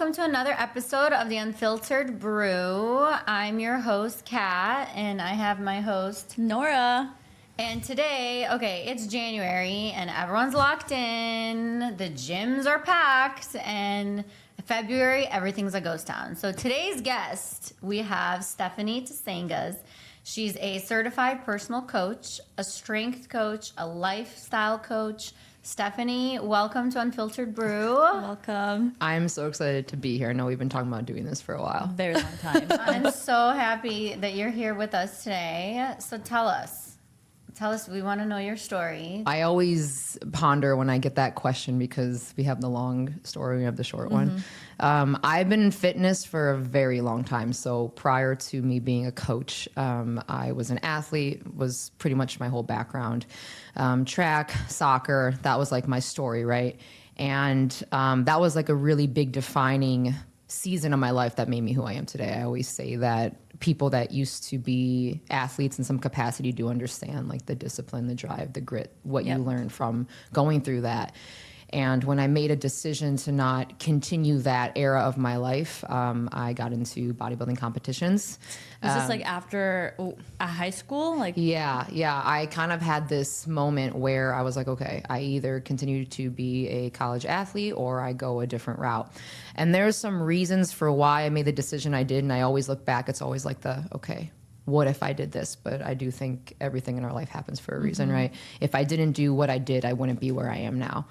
welcome to another episode of the Unfiltered Brew. I'm your host, Kat, and I have my host, Nora. And today, it's January, and everyone's locked in. The gyms are packed, and February, everyth's a ghost town. So today's guest, we have Stefanie Tsengas. She's a certified personal coach, a strength coach, a lifestyle coach. Stefanie, welcome to Unfiltered Brew. Welcome. I'm so excited to be here. I know we've been talking about doing this for a while. Very long time. I'm so happy that you're here with us today. So tell us, we want to know your story. I always ponder when I get that question because we have the long story, we have the short one. I've been in fitness for a very long time. So prior to me being a coach, I was an athlete, was pretty much my whole background. Track, soccer, that was like my story, right? And that was like a really big defining season of my life that made me who I am today. I always say that people that used to be athletes in some capacity do understand like the discipline, the drive, the grit, what you learn from going through that. And when I made a decision to not continue that era of my life, I got into bodybuilding competitions. Was this like after a high school? Yeah. I kind of had this moment where I was like, okay, I either continue to be a college athlete or I go a different route. And there's some reasons for why I made the decision I did. And I always look back, it's always like what if I did this? But I do think everything in our life happens for a reason, right? If I didn't do what I did, I wouldn't be where I am now.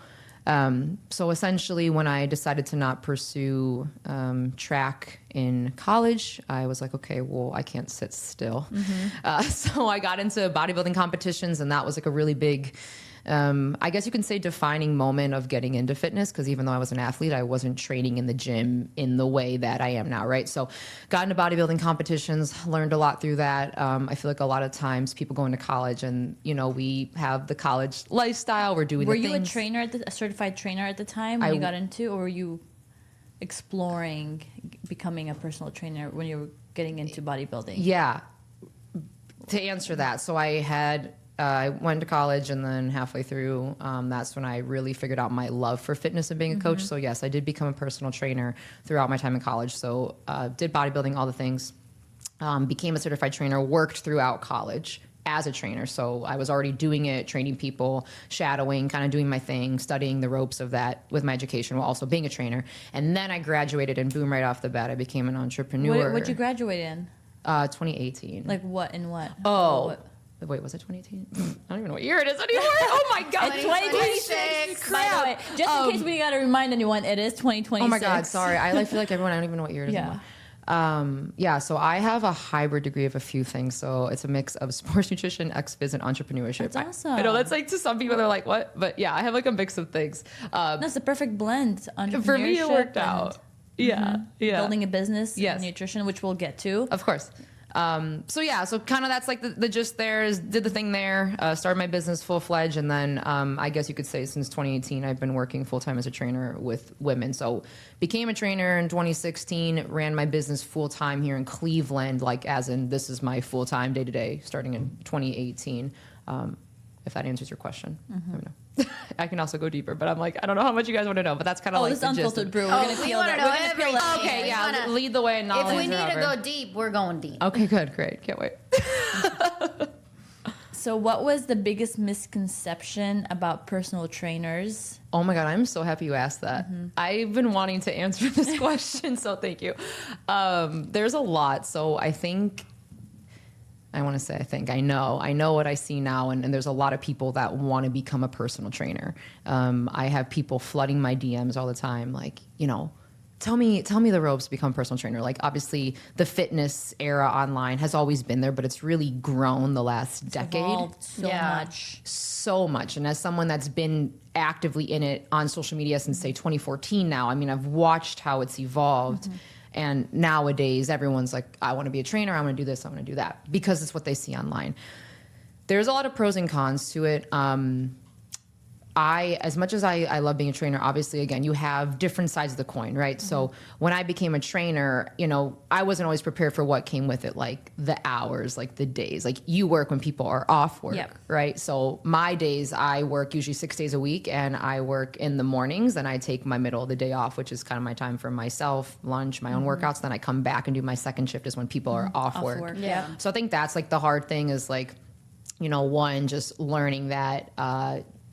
So essentially, when I decided to not pursue track in college, I was like, okay, well, I can't sit still. So I got into bodybuilding competitions, and that was like a really big, I guess you can say, defining moment of getting into fitness, because even though I was an athlete, I wasn't training in the gym in the way that I am now, right? So got into bodybuilding competitions, learned a lot through that. I feel like a lot of times people go into college and, we have the college lifestyle, we're doing Were the you things. a trainer, a certified trainer at the time when you got into, or were you exploring becoming a personal trainer when you were getting into bodybuilding? Yeah. To answer that, so I went to college, and then halfway through, that's when I really figured out my love for fitness and being a coach. So yes, I did become a personal trainer throughout my time in college. So did bodybuilding, all the things, became a certified trainer, worked throughout college as a trainer. So I was already doing it, training people, shadowing, kind of doing my thing, studying the ropes of that with my education while also being a trainer. And then I graduated, and boom, right off the bat, I became an entrepreneur. What'd you graduate in? 2018. Like what and what? Wait, was it 2018? I don't even know what year it is anymore. Oh my God. It's 2026. By the way, just in case we got to remind anyone, it is 2026. Oh my God, sorry. I feel like everyone, I don't even know what year it is anymore. So I have a hybrid degree of a few things. So it's a mix of sports nutrition, ex-phys, and entrepreneurship. That's awesome. I know that's like, to some people, they're like, what? But yeah, I have like a mix of things. That's the perfect blend. For me, it worked out. Yeah. Building a business, Yes. nutrition, which we'll get to. Of course. So kind of that's like the gist there is did the thing there, started my business full-fledged. And then I guess you could say since 2018, I've been working full-time as a trainer with women. So became a trainer in 2016, ran my business full-time here in Cleveland, like as in this is my full-time day-to-day starting in 2018. If that answers your question. I don't know. I can also go deeper, but I'm like, I don't know how much you guys want to know, but that's kind of like this the gist. Unfiltered Brew. We're going to peel that. We're going to peel that. Okay, yeah, lead the way. If we need to go deep, we're going deep. Okay, good, great. Can't wait. So what was the biggest misconception about personal trainers? Oh my God, I'm so happy you asked that. I've been wanting to answer this question, so thank you. There's a lot. So I know what I see now, and there's a lot of people that want to become a personal trainer. I have people flooding my DMs all the time, like, tell me the ropes to become a personal trainer. Like, obviously, the fitness era online has always been there, but it's really grown the last decade. Evolved so much. And as someone that's been actively in it on social media since, say, 2014 now, I mean, I've watched how it's evolved. And nowadays, everyone's like, I want to be a trainer, I want to do this, I want to do that, because it's what they see online. There's a lot of pros and cons to it. as much as I love being a trainer, obviously, again, you have different sides of the coin, right? So when I became a trainer, you know, I wasn't always prepared for what came with it, like the hours, like the days. Like you work when people are off work, right? So my days, I work usually 6 days a week, and I work in the mornings, and I take my middle of the day off, which is kind of my time for myself, lunch, my own workouts. Then I come back and do my second shift is when people are off work. Yeah. So I think that's like the hard thing is like, you know, one, just learning that,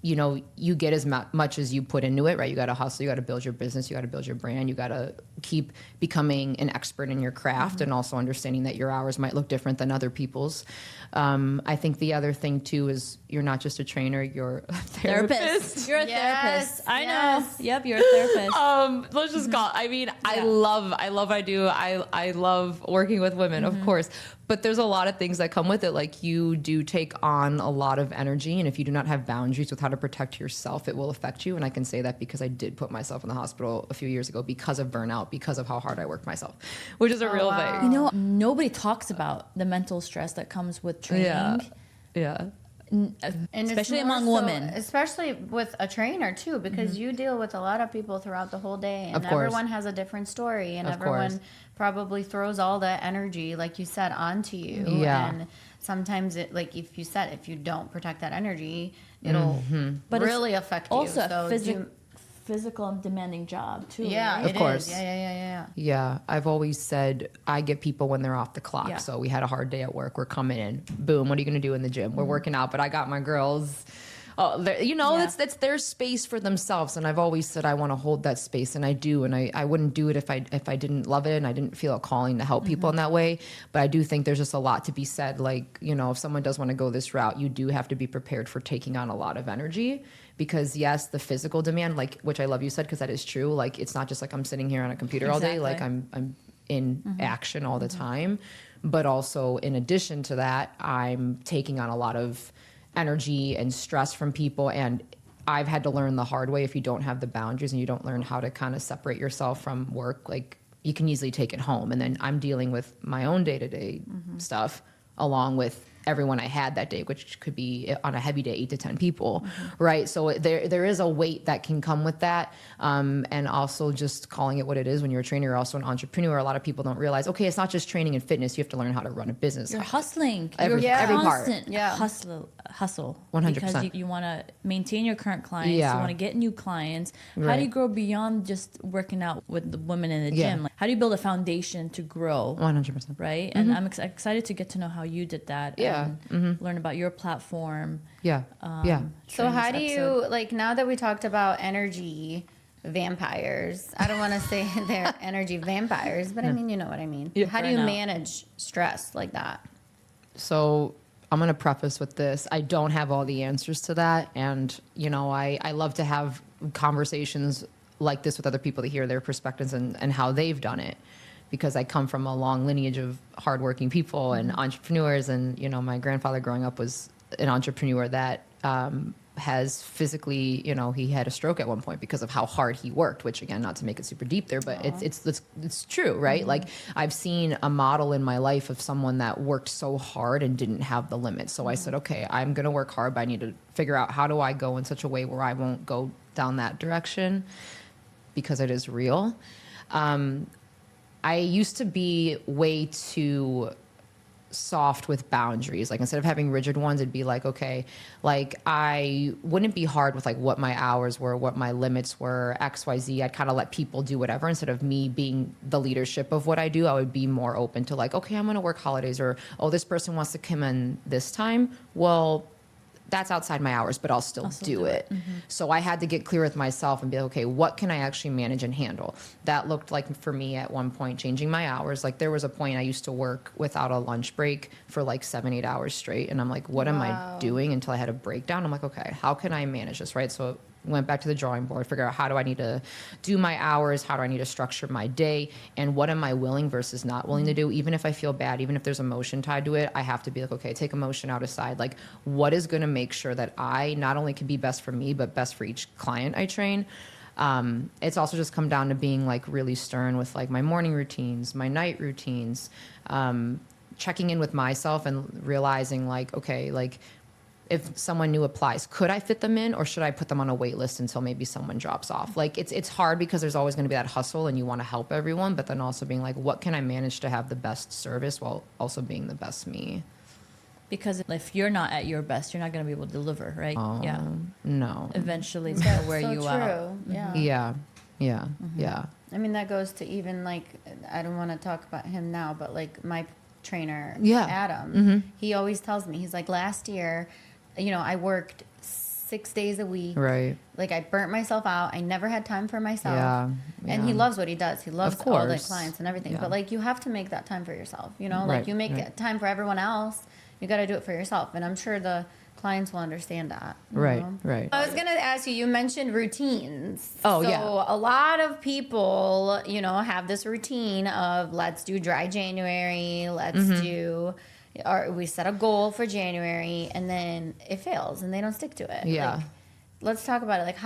you know, you get as much as you put into it, right? You got to hustle, you got to build your business, you got to build your brand, you got to keep becoming an expert in your craft, and also understanding that your hours might look different than other people's. I think the other thing too is you're not just a trainer, you're a therapist. You're a Yes, therapist. I yes. know. Yep, you're a therapist. Let's just call. I mean, I love what I do. I love working with women, of course, but there's a lot of things that come with it. Like you do take on a lot of energy, and if you do not have boundaries with how to protect yourself, it will affect you. And I can say that because I did put myself in the hospital a few years ago because of burnout, because of how hard I worked myself, which is a real thing. You know, nobody talks about the mental stress that comes with training. Yeah. And it's Especially more among so- women. especially with a trainer too, because you deal with a lot of people throughout the whole day, and Of course. everyone has a different story, and Of everyone course. probably throws all the energy, like you said, onto you. Yeah. And sometimes it, like if you don't protect that energy, it'll But it's really affect you. Also, So a physical and demanding job too. yeah, right? Of it course. is. Yeah. Yeah, I've always said I get people when they're off the clock. Yeah. So we had a hard day at work. We're coming in. Boom. What are you going to do in the gym? We're working out, but I got my girls. Oh, you know, Yeah. that's their space for themselves. And I've always said I want to hold that space, and I do. And I wouldn't do it if I didn't love it and I didn't feel a calling to help people in that way. But I do think there's just a lot to be said. Like, you know, if someone does want to go this route, you do have to be prepared for taking on a lot of energy. Because yes, the physical demand, like, which I love you said, because that is true. Like, it's not just like I'm sitting here on a computer all day. Like I'm in action all the time. But also in addition to that, I'm taking on a lot of energy and stress from people. And I've had to learn the hard way. If you don't have the boundaries and you don't learn how to kind of separate yourself from work, like you can easily take it home. And then I'm dealing with my own day-to-day stuff along with everyone I had that day, which could be on a heavy day, 8 to 10 people, right? So there is a weight that can come with that. And also just calling it what it is. When you're a trainer, you're also an entrepreneur. A lot of people don't realize, okay, it's not just training and fitness. You have to learn how to run a business. You're hustling. Every You're part. constant Yeah. hustle. 100%. Because you want to maintain your current clients. Yeah. You want to get new clients. How Right. do you grow beyond just working out with the women in the Yeah. gym? Like, how do you build a foundation to grow? 100%. Right? And I'm excited to get to know how you did that. Yeah. And learn about your platform. Yeah. So during how this do you episode. like, now that we talked about energy vampires, I don't want to say they're energy vampires, but I mean, you know what I mean. How do you Burnout. manage stress like that? So I'm going to preface with this. I don't have all the answers to that. And, you know, I love to have conversations like this with other people to hear their perspectives and how they've done it. Because I come from a long lineage of hardworking people and entrepreneurs. And, you know, my grandfather growing up was an entrepreneur that has physically, you know, he had a stroke at one point because of how hard he worked, which again, not to make it super deep there, but it's true, right? Like I've seen a model in my life of someone that worked so hard and didn't have the limits. So I said, okay, I'm going to work hard, but I need to figure out how do I go in such a way where I won't go down that direction because it is real. I used to be way too soft with boundaries. Like instead of having rigid ones, it'd be like, okay, like I wouldn't be hard with like what my hours were, what my limits were, XYZ. I'd kind of let people do whatever. Instead of me being the leadership of what I do, I would be more open to like, okay, I'm going to work holidays, or, oh, this person wants to come in this time. Well, that's outside my hours, but I'll still do it. So I had to get clear with myself and be like, okay, what can I actually manage and handle? That looked like for me at one point, changing my hours. Like there was a point I used to work without a lunch break for like 7-8 hours straight. And I'm like, what am I doing, until I had a breakdown? I'm like, okay, how can I manage this? Right. So went back to the drawing board, figure out how do I need to do my hours? How do I need to structure my day? And what am I willing versus not willing to do? Even if I feel bad, even if there's emotion tied to it, I have to be like, okay, take emotion out aside. Like what is going to make sure that I not only can be best for me, but best for each client I train? It's also just come down to being like really stern with like my morning routines, my night routines, checking in with myself and realizing like, okay, like if someone new applies, could I fit them in, or should I put them on a wait list until maybe someone drops off? Like it's hard because there's always going to be that hustle and you want to help everyone, but then also being like, what can I manage to have the best service while also being the best me? Because if you're not at your best, you're not going to be able to deliver, right? No. Eventually, it's going to wear you out. Yeah. Yeah. I mean, that goes to even like, I don't want to talk about him now, but like my trainer, Yeah. Adam, he always tells me, he's like, last year, I worked 6 days a week. Right. Like I burnt myself out. I never had time for myself. Yeah. And he loves what he does. He loves Of all the course. clients and everything. Yeah. But like you have to make that time for yourself. Like Right, you make right. time for everyone else. You got to do it for yourself. And I'm sure the clients will understand that. you Right. know? Right. I was going to ask you mentioned routines. Oh, so yeah. a lot of people, have this routine of let's do dry January, let's do, or we set a goal for January and then it fails and they don't stick to it. Yeah. Like, let's talk about it. Like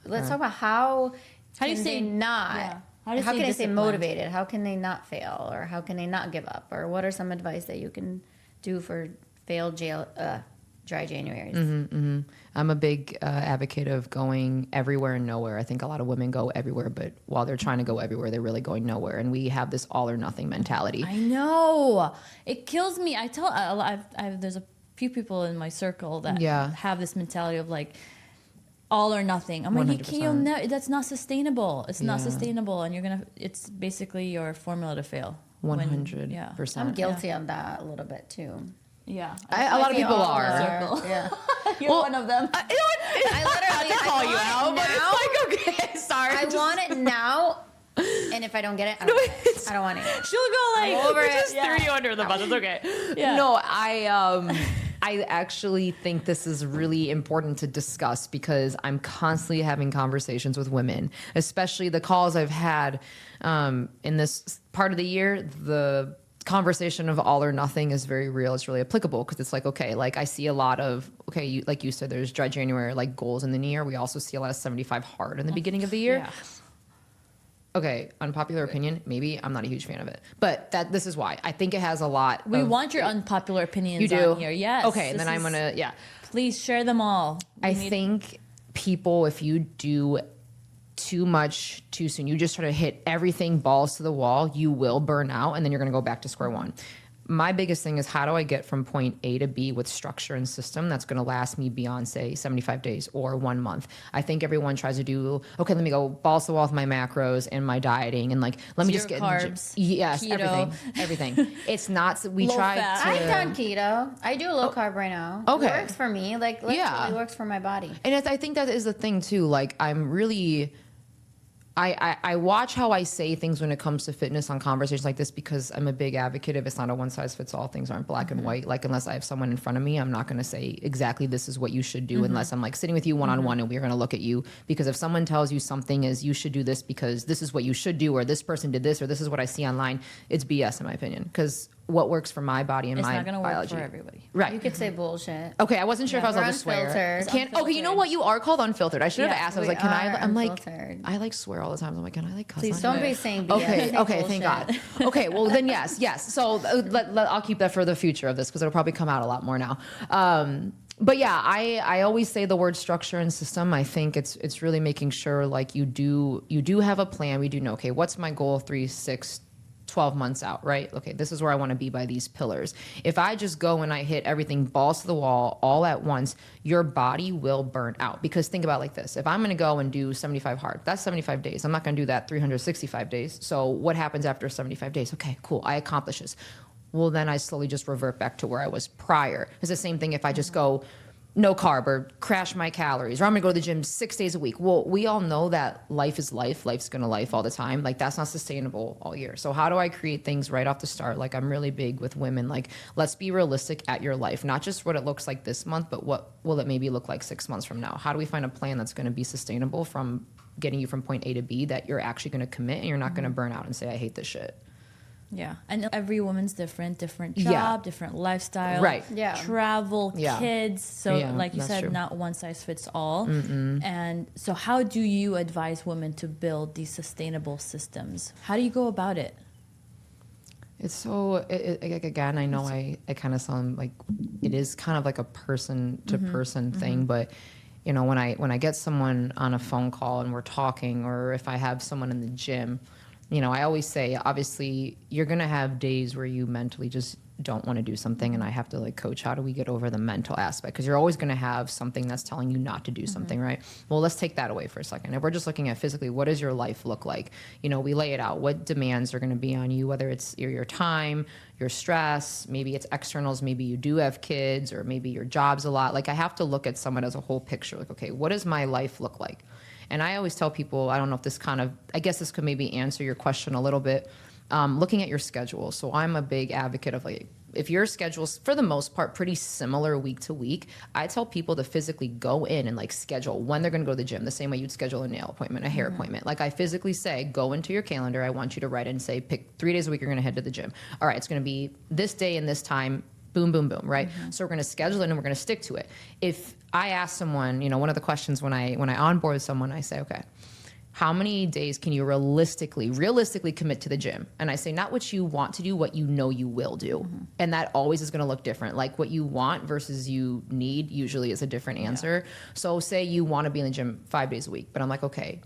let's talk about how How do you can stay- they not, yeah. how How do you can stay they stay disciplined? motivated? How can they not fail? Or how can they not give up? Or what are some advice that you can do for failed dry Januaries? I'm a big advocate of going everywhere and nowhere. I think a lot of women go everywhere, but while they're trying to go everywhere, they're really going nowhere. And we have this all or nothing mentality. I know. It kills me. I tell there's a few people in my circle that Yeah. have this mentality of like all or nothing. I'm like, you 100%. can't, that's not sustainable. It's not Yeah. sustainable, and it's basically your formula to fail. 100%. I'm guilty of that a little bit too. Yeah. A lot of people are. Circle. Yeah. You're one of them. I literally call you want out, it but now. it's like, okay, sorry. I want it now. And if I don't get it, I don't get it. I don't want it. She'll go like, I'm over it. Just threw you under the bus. It's okay. Yeah. No, I actually think this is really important to discuss because I'm constantly having conversations with women, especially the calls I've had in this part of the year. The conversation of all or nothing is very real. It's really applicable because it's like, okay, like I see a lot of, like you said, there's dry January, like goals in the new year. We also see a lot of 75 hard in the beginning of the year. Yeah. Okay, unpopular opinion, maybe I'm not a huge fan of it. But this is why. I think it has a lot We of, want your unpopular opinions you do on here. Yes. Okay, This then I'm is- gonna, yeah. Please share them all. I think people, if you do too much too soon, you just try to hit everything balls to the wall, you will burn out and then you're going to go back to square one. My biggest thing is how do I get from point A to B with structure and system that's going to last me beyond, say, 75 days or 1 month. I think everyone tries to do, okay, let me go balls to the wall with my macros and my dieting and like, let me just Zero get carbs, yes, keto. everything. It's not, we Low try fat. to. I've done keto. I do low carb right now. Okay. It works for me. Like, literally Yeah. works for my body. And I think that is the thing too. Like I'm really, I watch how I say things when it comes to fitness on conversations like this because I'm a big advocate of it's not a one size fits all. Things aren't black and white. Like unless I have someone in front of me, I'm not going to say exactly this is what you should do unless I'm like sitting with you one on one and we're going to look at you. Because if someone tells you something is you should do this because this is what you should do or this person did this or this is what I see online, it's BS in my opinion. Because what works for my body and It's my not going to work biology. for everybody. Right. You could say bullshit. Okay, I wasn't sure if I was We're allowed to swear. unfiltered. Okay, you know what? You are called unfiltered. I should have Yes, asked. I was we like, can I? are I'm like, unfiltered. I like swear all the time. I'm like, can I like cuss? Please on don't here? be saying BS. Okay, Say okay, thank God. bullshit. Okay, well then yes. So I'll keep that for the future of this because it'll probably come out a lot more now. But yeah, I always say the word structure and system. I think it's really making sure like you do have a plan. We do know, okay, what's my goal 3, 6, 12 months out, right? Okay, this is where I want to be by these pillars. If I just go and I hit everything balls to the wall all at once, your body will burn out. Because think about it like this. If I'm going to go and do 75 hard, that's 75 days. I'm not going to do that 365 days. So what happens after 75 days? Okay, cool. I accomplish this. Well, then I slowly just revert back to where I was prior. It's the same thing if I just go no carb or crash my calories or I'm gonna go to the gym 6 days a week. Well, we all know that life is life. Life's gonna life all the time. Like that's not sustainable all year. So how do I create things right off the start? Like I'm really big with women. Like let's be realistic at your life, not just what it looks like this month, but what will it maybe look like 6 months from now? How do we find a plan that's gonna be sustainable from getting you from point A to B that you're actually gonna commit and you're not gonna burn out and say, I hate this shit. Yeah. And every woman's different job, Yeah. different lifestyle, Right. Yeah. travel, Yeah. kids. So Yeah, like you that's said, true. not one size fits all. And so how do you advise women to build these sustainable systems? How do you go about it? It's so, again, I know I kind of sound like it is kind of like a person to person thing, but you know, when I get someone on a phone call and we're talking, or if I have someone in the gym, you know, I always say, obviously you're going to have days where you mentally just don't want to do something, and I have to like coach, how do we get over the mental aspect? Because you're always going to have something that's telling you not to do something, right? Well, let's take that away for a second. If we're just looking at physically, what does your life look like? You know, we lay it out. What demands are going to be on you, whether it's your time, your stress, maybe it's externals, maybe you do have kids, or maybe your job's a lot. Like, I have to look at someone as a whole picture. Like, okay, what does my life look like? And I always tell people, I don't know if this kind of, I guess this could maybe answer your question a little bit, looking at your schedule. So I'm a big advocate of like, if your schedule's for the most part pretty similar week to week, I tell people to physically go in and like schedule when they're going to go to the gym, the same way you'd schedule a nail appointment, a hair appointment. Like, I physically say, go into your calendar. I want you to write in and say, pick 3 days a week you're going to head to the gym. All right, it's going to be this day and this time. Boom, boom, boom, right? So we're going to schedule it and we're going to stick to it. If I ask someone, you know, one of the questions when I onboard someone, I say, okay, how many days can you realistically commit to the gym? And I say, not what you want to do, what you know you will do. And that always is going to look different. Like, what you want versus you need usually is a different answer. So say you want to be in the gym 5 days a week, but I'm like, okay,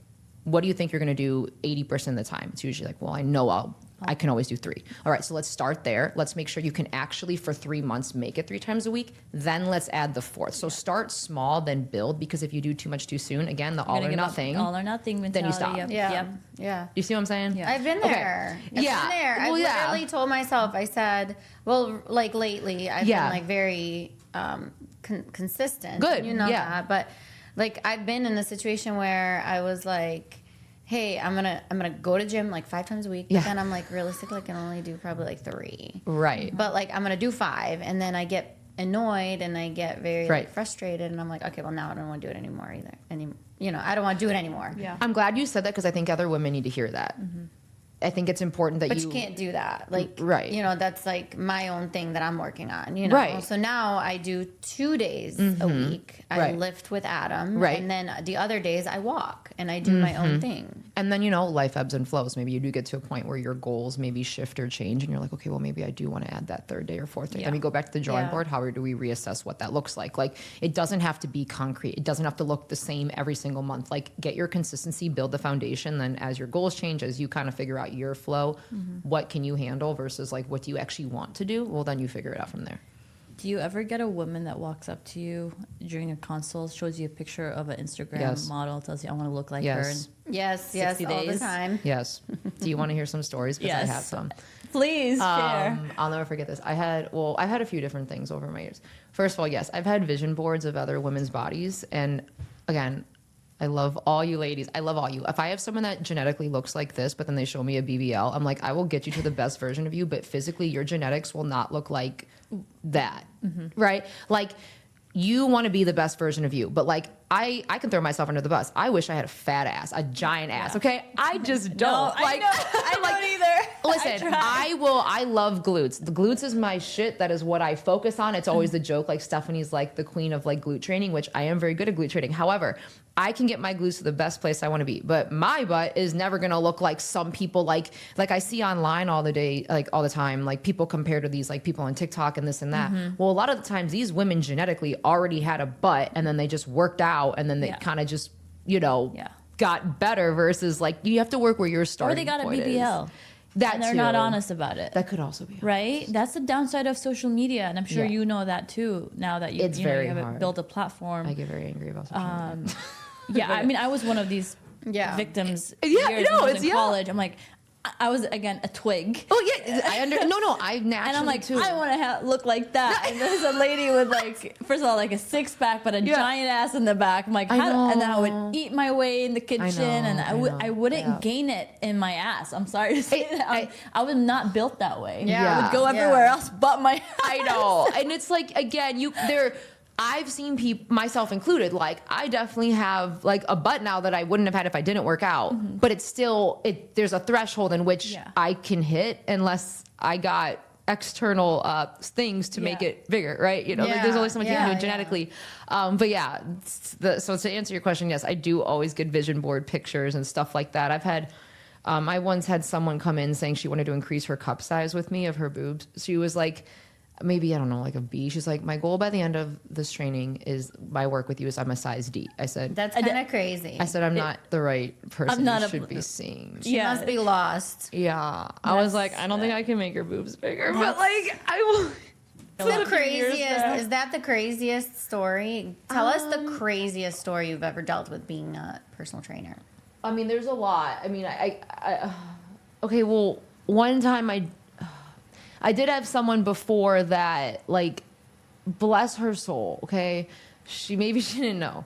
what do you think you're going to do 80% of the time? It's usually like, well, I know I can always do 3. All right, so let's start there. Let's make sure you can actually, for 3 months, make it 3 times a week. Then let's add the 4th. So start small, then build, because if you do too much too soon, again, the all or nothing mentality. then you stop. Yeah. You see what I'm saying? Yeah. I've been there. Okay. I've been there. I literally told myself, I said, well, like lately, I've been like very consistent. Good. You know that. But like, I've been in a situation where I was like, hey, I'm gonna go to gym like 5 times a week. But then I'm like, realistically, I can only do probably like 3. Right. But like, I'm gonna do 5, and then I get annoyed and I get very like, frustrated, and I'm like, okay, well, now I don't want to do it anymore either. You know, I don't want to do it anymore. Yeah. I'm glad you said that, because I think other women need to hear that. I think it's important that But you can't do that. Like, you know, that's like my own thing that I'm working on, you know? Right. So now I do 2 days a week. I lift with Adam. Right. And then the other days I walk and I do my own thing. And then, you know, life ebbs and flows. Maybe you do get to a point where your goals maybe shift or change, and you're like, okay, well, maybe I do want to add that 3rd day or 4th day. Let me go back to the drawing board. How do we reassess what that looks like? Like, it doesn't have to be concrete. It doesn't have to look the same every single month. Like, get your consistency, build the foundation. Then as your goals change, as you kind of figure out your flow, what can you handle versus like, what do you actually want to do? Well, then you figure it out from there. Do you ever get a woman that walks up to you during a consult, shows you a picture of an Instagram model, tells you, I want to look like her? And Yes, 60 all the days. time. Yes. Do you want to hear some stories? Because I Yes. have some. Please share. I'll never forget this. I've had a few different things over my years. First of all, yes, I've had vision boards of other women's bodies. And again, I love all you ladies. I love all you. If I have someone that genetically looks like this, but then they show me a BBL, I'm like, I will get you to the best version of you, but physically your genetics will not look like that. Right? Like, you want to be the best version of you, but like, I can throw myself under the bus. I wish I had a fat ass, a giant ass. Okay, I just don't. No, like, I don't either. Listen, I love glutes. The glutes is my shit. That is what I focus on. It's always the joke. Like, Stefanie's like the queen of like glute training, which I am very good at glute training. However, I can get my glutes to the best place I want to be, but my butt is never going to look like some people like I see online all the time, like people compare to these like people on TikTok and this and that. Well, a lot of the times these women genetically already had a butt, and then they just worked out, and then they kind of just, you know, got better versus like, you have to work where you're starting. Or they got a point BBL. Is. That and they're too. not honest about it. That could also be right. That's the downside of social media, and I'm sure you know that too. Now that you have built a platform, I get very angry about social media. Yeah, I mean, I was one of these victims. Yeah, years no, when I was it's in college. I'm like, I was again a twig. Oh yeah, I naturally And I'm like, too. I want to look like that. And there's a lady with like, first of all, like a 6-pack, but a giant ass in the back. I'm like, and then I would eat my way in the kitchen, and I wouldn't gain it in my ass. I'm sorry to say that. I was not built that way. Yeah. I would go everywhere else but my ass. I know, and it's like, again, I've seen people, myself included, like, I definitely have like a butt now that I wouldn't have had if I didn't work out, but it's still, there's a threshold in which I can hit unless I got external things to make it bigger, right? You know, like, there's only so much you can do genetically. But yeah, so to answer your question, yes, I do always get vision board pictures and stuff like that. I've had I once had someone come in saying she wanted to increase her cup size with me of her boobs. She was like, maybe, I don't know, like a B. She's like, my goal by the end of this training is my work with you is I'm a size D. I said, That's kind of crazy. I said, I'm not the right person not you a- should be seeing. She must be lost. Yeah. I was like, I don't think I can make your boobs bigger, but like, I will. The craziest, is that the craziest story? Tell us the craziest story you've ever dealt with being a personal trainer. I mean, there's a lot. I mean, okay, well, one time I did have someone before that, like, bless her soul, okay? Maybe she didn't know.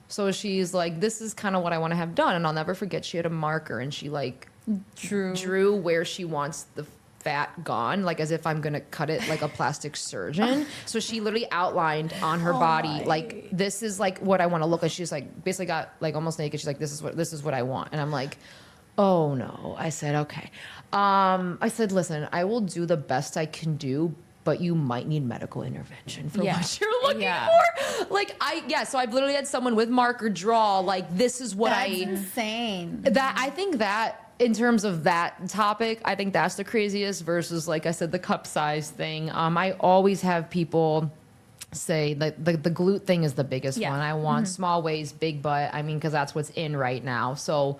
So she's like, this is kind of what I want to have done. And I'll never forget, she had a marker and she, like, drew where she wants the fat gone, like as if I'm going to cut it like a plastic surgeon. So she literally outlined on her body, like, this is, like, what I want to look like. She's, like, basically got, like, almost naked. She's like, this is what I want. And I'm like, oh, no. I said, okay. I said, listen, I will do the best I can do, but you might need medical intervention for what you're looking for. Like, so I've literally had someone with marker draw, like, this is what That's insane. I think that, in terms of that topic, I think that's the craziest versus, like I said, the cup size thing. I always have people say that the glute thing is the biggest one. I want small waist, big butt. I mean, because that's what's in right now. So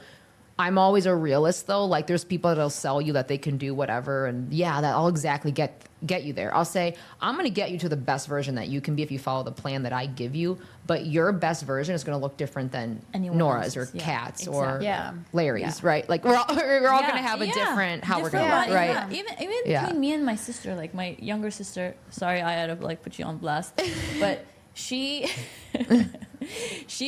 I'm always a realist, though. Like, there's people that'll sell you that they can do whatever, and that'll exactly get you there. I'll say, I'm going to get you to the best version that you can be if you follow the plan that I give you, but your best version is going to look different than Nora's or Kat's or Larry's, right? Like, we're all going to have a different how we're going to look, right? Even between me and my sister, like my younger sister, sorry, I had to like put you on blast, but she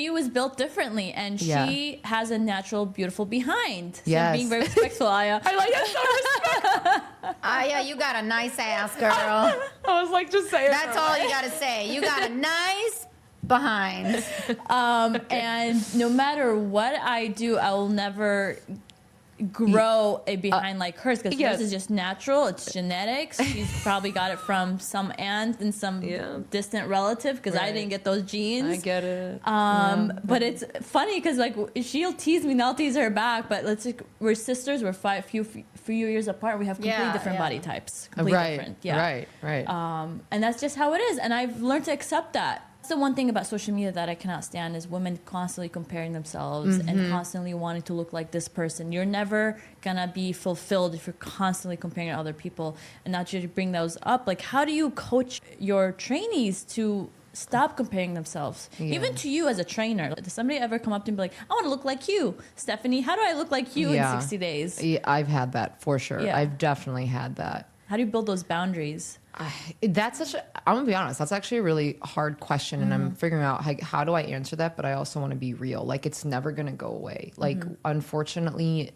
was built differently, and she has a natural, beautiful behind. So being very respectful, Aya. I like that so respectful. Aya, you got a nice ass, girl. I was like, just say it. That's all you got to say. You got a nice behind. And no matter what I do, I will never grow a behind like hers, because hers is just natural. It's genetics. She's probably got it from some aunt and some distant relative, because I didn't get those genes. I get it. But it's funny because like she'll tease me and I'll tease her back, but we're sisters. We're few years apart. We have completely different body types. Completely different. Right. And that's just how it is. And I've learned to accept that. That's the one thing about social media that I cannot stand, is women constantly comparing themselves and constantly wanting to look like this person. You're never gonna be fulfilled if you're constantly comparing to other people. And not just bring those up. Like, how do you coach your trainees to stop comparing themselves? Even to you as a trainer. Does somebody ever come up to me and be like, I want to look like you, Stephanie? How do I look like you in 60 days? Yeah, I've had that for sure. I've definitely had that. How do you build those boundaries? I'm gonna be honest, that's actually a really hard question, and I'm figuring out how do I answer that, but I also want to be real. Like, it's never gonna go away. Like, unfortunately,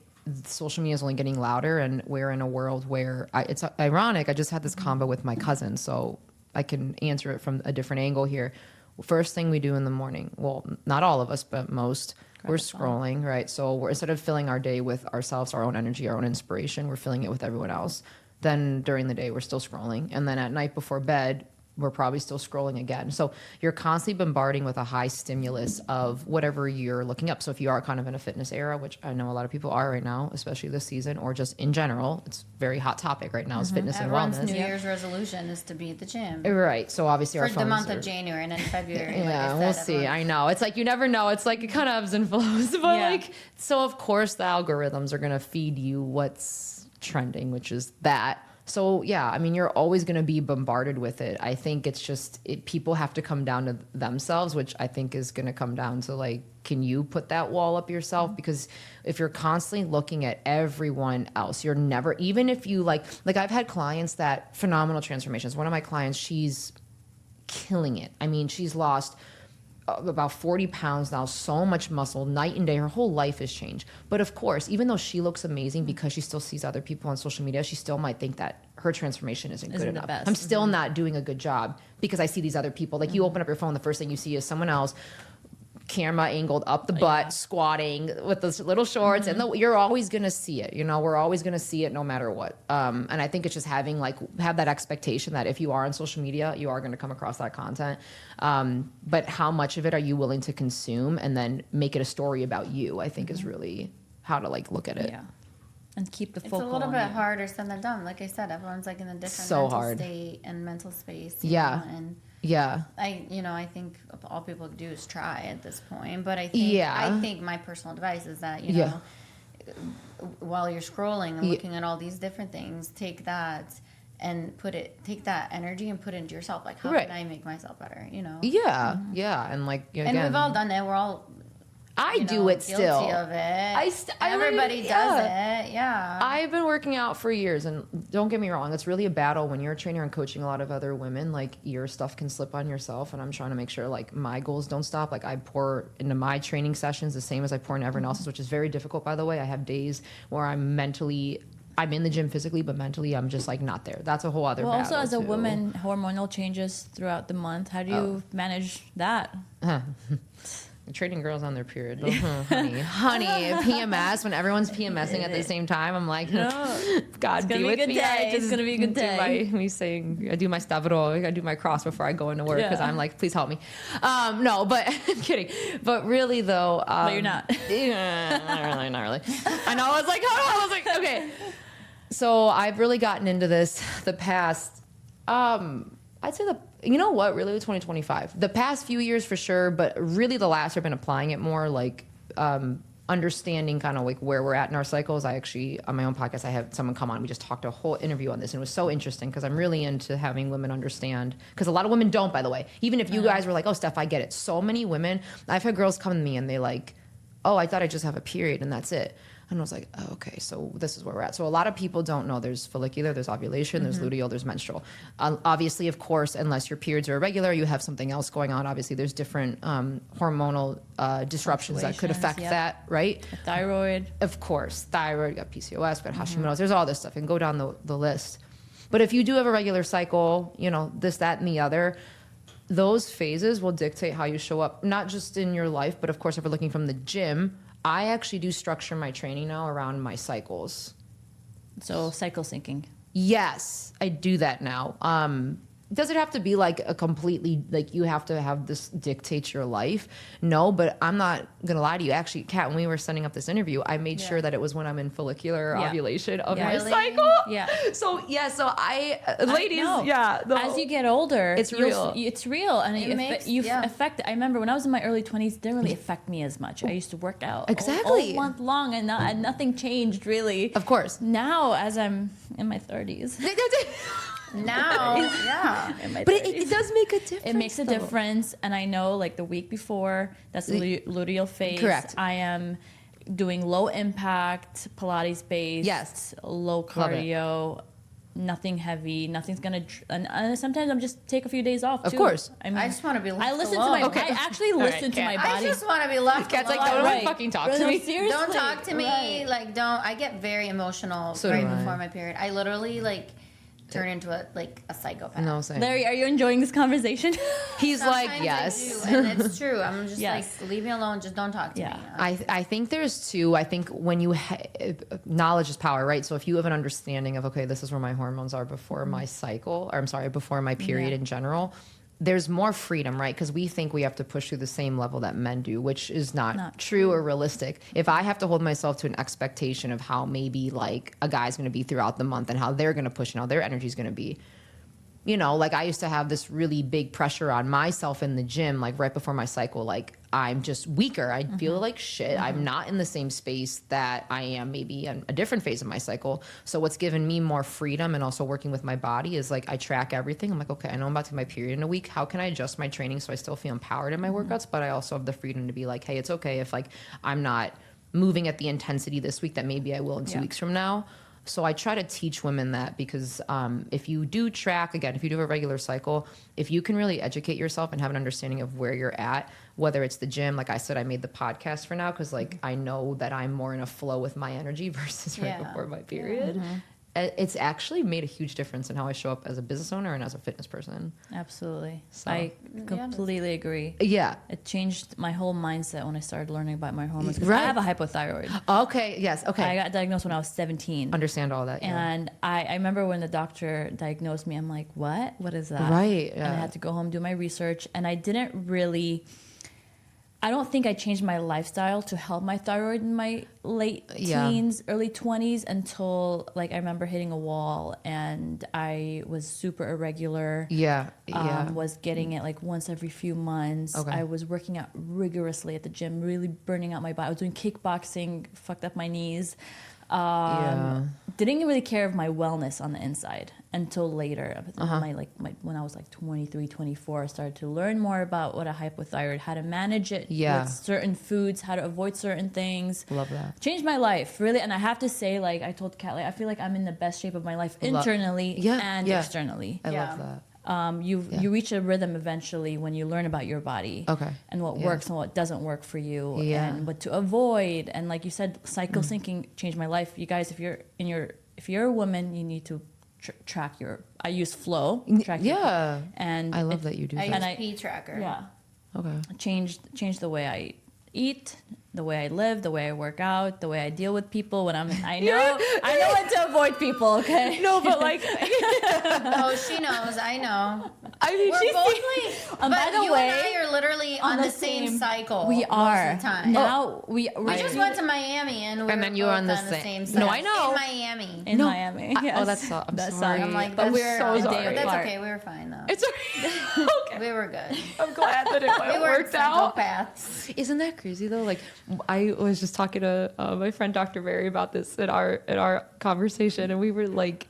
social media is only getting louder, and we're in a world where it's ironic. I just had this combo with my cousin, so I can answer it from a different angle here. First thing we do in the morning, well, not all of us, but most, we're scrolling, right? So we're, instead of filling our day with ourselves, our own energy, our own inspiration, we're filling it with everyone else. Then during the day, we're still scrolling. And then at night before bed, we're probably still scrolling again. So you're constantly bombarding with a high stimulus of whatever you're looking up. So if you are kind of in a fitness era, which I know a lot of people are right now, especially this season, or just in general, it's a very hot topic right now is fitness Everyone's and wellness. New Year's resolution is to be at the gym. Right. So obviously our For phones the month are, of January and then February. yeah, like I said, we'll see. I know. It's like you never know. It's like it kind of ebbs and flows. But like, so of course the algorithms are going to feed you what's trending, which is that. So yeah, I mean, you're always going to be bombarded with it. I think it's just people have to come down to themselves, which I think is going to come down to like, can you put that wall up yourself? Because if you're constantly looking at everyone else, you're never, even if you like I've had clients that phenomenal transformations. One of my clients, she's killing it. I mean, she's lost about 40 pounds now, so much muscle, night and day. Her whole life has changed. But of course, even though she looks amazing, because she still sees other people on social media, she still might think that her transformation isn't good enough. I'm still not doing a good job because I see these other people. Like you open up your phone, the first thing you see is someone else, camera angled up the butt, squatting with those little shorts, and you're always gonna see it. You know, we're always gonna see it no matter what. And I think it's just have that expectation that if you are on social media, you are gonna come across that content. But how much of it are you willing to consume, and then make it a story about you? I think is really how to like look at it. Yeah. and keep the It's focus. a little bit harder said than done. Like I said, everyone's like in a different So mental hard. state and mental space. Yeah. And Yeah. I think all people do is try at this point. But I think my personal advice is that, while you're scrolling and looking at all these different things, take that energy and put it into yourself. Like, how can I make myself better? Yeah. Yeah. And like, again, and we've all done it. We're all I do it guilty still. of it. Everybody does it. Yeah. I've been working out for years, and don't get me wrong, it's really a battle when you're a trainer and coaching a lot of other women. Like, your stuff can slip on yourself, and I'm trying to make sure like my goals don't stop. Like, I pour into my training sessions the same as I pour into everyone else's, which is very difficult, by the way. I have days where I'm in the gym physically, but mentally I'm just like not there. That's a whole other battle. Also, as a too. woman, hormonal changes throughout the month. How do you manage that? Training girls on their period. Honey, PMS, when everyone's PMSing at the same time, I'm like, God, be with me. It's gonna be a good day. I do my stavro, I do my cross before I go into work because I'm like, please help me. No, but I'm kidding. But really though, but you're not. Not really. I know. I was like, hold on. I was like, okay. So I've really gotten into this the past. I'd say really 2025. The past few years for sure, but really the last year I've been applying it more, like understanding kind of like where we're at in our cycles. I actually, on my own podcast, I had someone come on. We just talked a whole interview on this, and it was so interesting because I'm really into having women understand, because a lot of women don't, by the way. Even if you guys were like, oh, Steph, I get it. So many women, I've had girls come to me and they like, oh, I thought I just have a period and that's it. And I was like, oh, okay, so this is where we're at. So a lot of people don't know there's follicular, there's ovulation, there's luteal, there's menstrual. Obviously, of course, unless your periods are irregular, you have something else going on. Obviously, there's different hormonal disruptions that could affect that, right? The thyroid. Of course, thyroid, you got PCOS, you got Hashimoto's, there's all this stuff. And go down the list. But if you do have a regular cycle, this, that, and the other, those phases will dictate how you show up, not just in your life, but of course, if we're looking from the gym, I actually do structure my training now around my cycles. So cycle syncing. Yes, I do that now. Does it have to be like a completely, like you have to have this dictate your life? No, but I'm not going to lie to you. Actually, Kat, when we were setting up this interview, I made sure that it was when I'm in follicular ovulation of my cycle. Yeah. So ladies, as you get older, it's real. It's real. And affect. I remember when I was in my early 20s, it didn't really affect me as much. I used to work out all month long and nothing changed really. Of course. Now, as I'm in my 30s. Now, but it does make a difference. It makes a difference, and I know, like the week before, that's the luteal phase. Correct. I am doing low impact, Pilates based, low cardio, nothing heavy, nothing's gonna. And sometimes I'm just take a few days off. Of course, I just want to be left I listen alone. to my. I actually listen to my body. I just want to be left Kat's alone. like, don't fucking talk to me. Seriously. Don't talk to me. Like, don't. I get very emotional before my period. I literally turn into a psychopath. No, same. Larry, are you enjoying this conversation? He's Sometimes like, yes. I do, and it's true. I'm just Yes. like, leave me alone. Just don't talk to me. I think there's two. I think when you knowledge is power, right? So if you have an understanding of, okay, this is where my hormones are before my cycle, or I'm sorry, before my period in general, there's more freedom, right? Because we think we have to push through the same level that men do, which is not true or realistic. If I have to hold myself to an expectation of how maybe like a guy's going to be throughout the month and how they're going to push and how their energy is going to be, like I used to have this really big pressure on myself in the gym, like right before my cycle, like I'm just weaker. I feel like shit. I'm not in the same space that I am maybe in a different phase of my cycle. So what's given me more freedom and also working with my body is like I track everything. I'm like, okay, I know I'm about to get my period in a week. How can I adjust my training so I still feel empowered in my workouts, but I also have the freedom to be like, hey, it's okay if like I'm not moving at the intensity this week that maybe I will in 2 weeks from now. So I try to teach women that because if you do track, again, if you do have a regular cycle, if you can really educate yourself and have an understanding of where you're at, whether it's the gym, like I said, I made the podcast for now because like I know that I'm more in a flow with my energy versus right before my period. It's actually made a huge difference in how I show up as a business owner and as a fitness person. Absolutely. So, I completely agree. Yeah. It changed my whole mindset when I started learning about my hormones. Because I have a hypothyroid. Okay. Yes. Okay. I got diagnosed when I was 17. Understand all that. Yeah. And I remember when the doctor diagnosed me, I'm like, what? What is that? Right. Yeah. And I had to go home, do my research. And I didn't really... I don't think I changed my lifestyle to help my thyroid in my late teens, early 20s until like I remember hitting a wall and I was super irregular. Was getting it like once every few months. Okay. I was working out rigorously at the gym, really burning out my body. I was doing kickboxing, fucked up my knees. Didn't really care of my wellness on the inside until later. When I was like 23, 24, I started to learn more about what a hypothyroid, how to manage it with certain foods, how to avoid certain things. Love that. Changed my life, really. And I have to say, like I told Kat, like, I feel like I'm in the best shape of my life internally and externally. I love that. You reach a rhythm eventually when you learn about your body and what works and what doesn't work for you and what to avoid. And like you said, cycle syncing changed my life. You guys, if you're a woman, you need to track I use Flow. And I love that you do that. I use P Tracker. Yeah. Okay. Changed the way I eat, the way I live, the way I work out, the way I deal with people when I know when to avoid people, okay? No, but like Oh, she knows, I know. I mean, We're both like, but by the you way, and I are literally on the same cycle. We are. Most of the time. Now we just went to Miami and then you were on the same same. No, I know. In Miami. in Miami. Yes. Oh, that's so. I'm sorry. I'm like, But we're so a day sorry. But that's apart. okay. We were fine though. It's okay. Okay. We were good. I'm glad that it We worked out. psychopaths. Isn't that crazy though? Like, I was just talking to my friend Dr. Barry about this in our conversation, and we were like,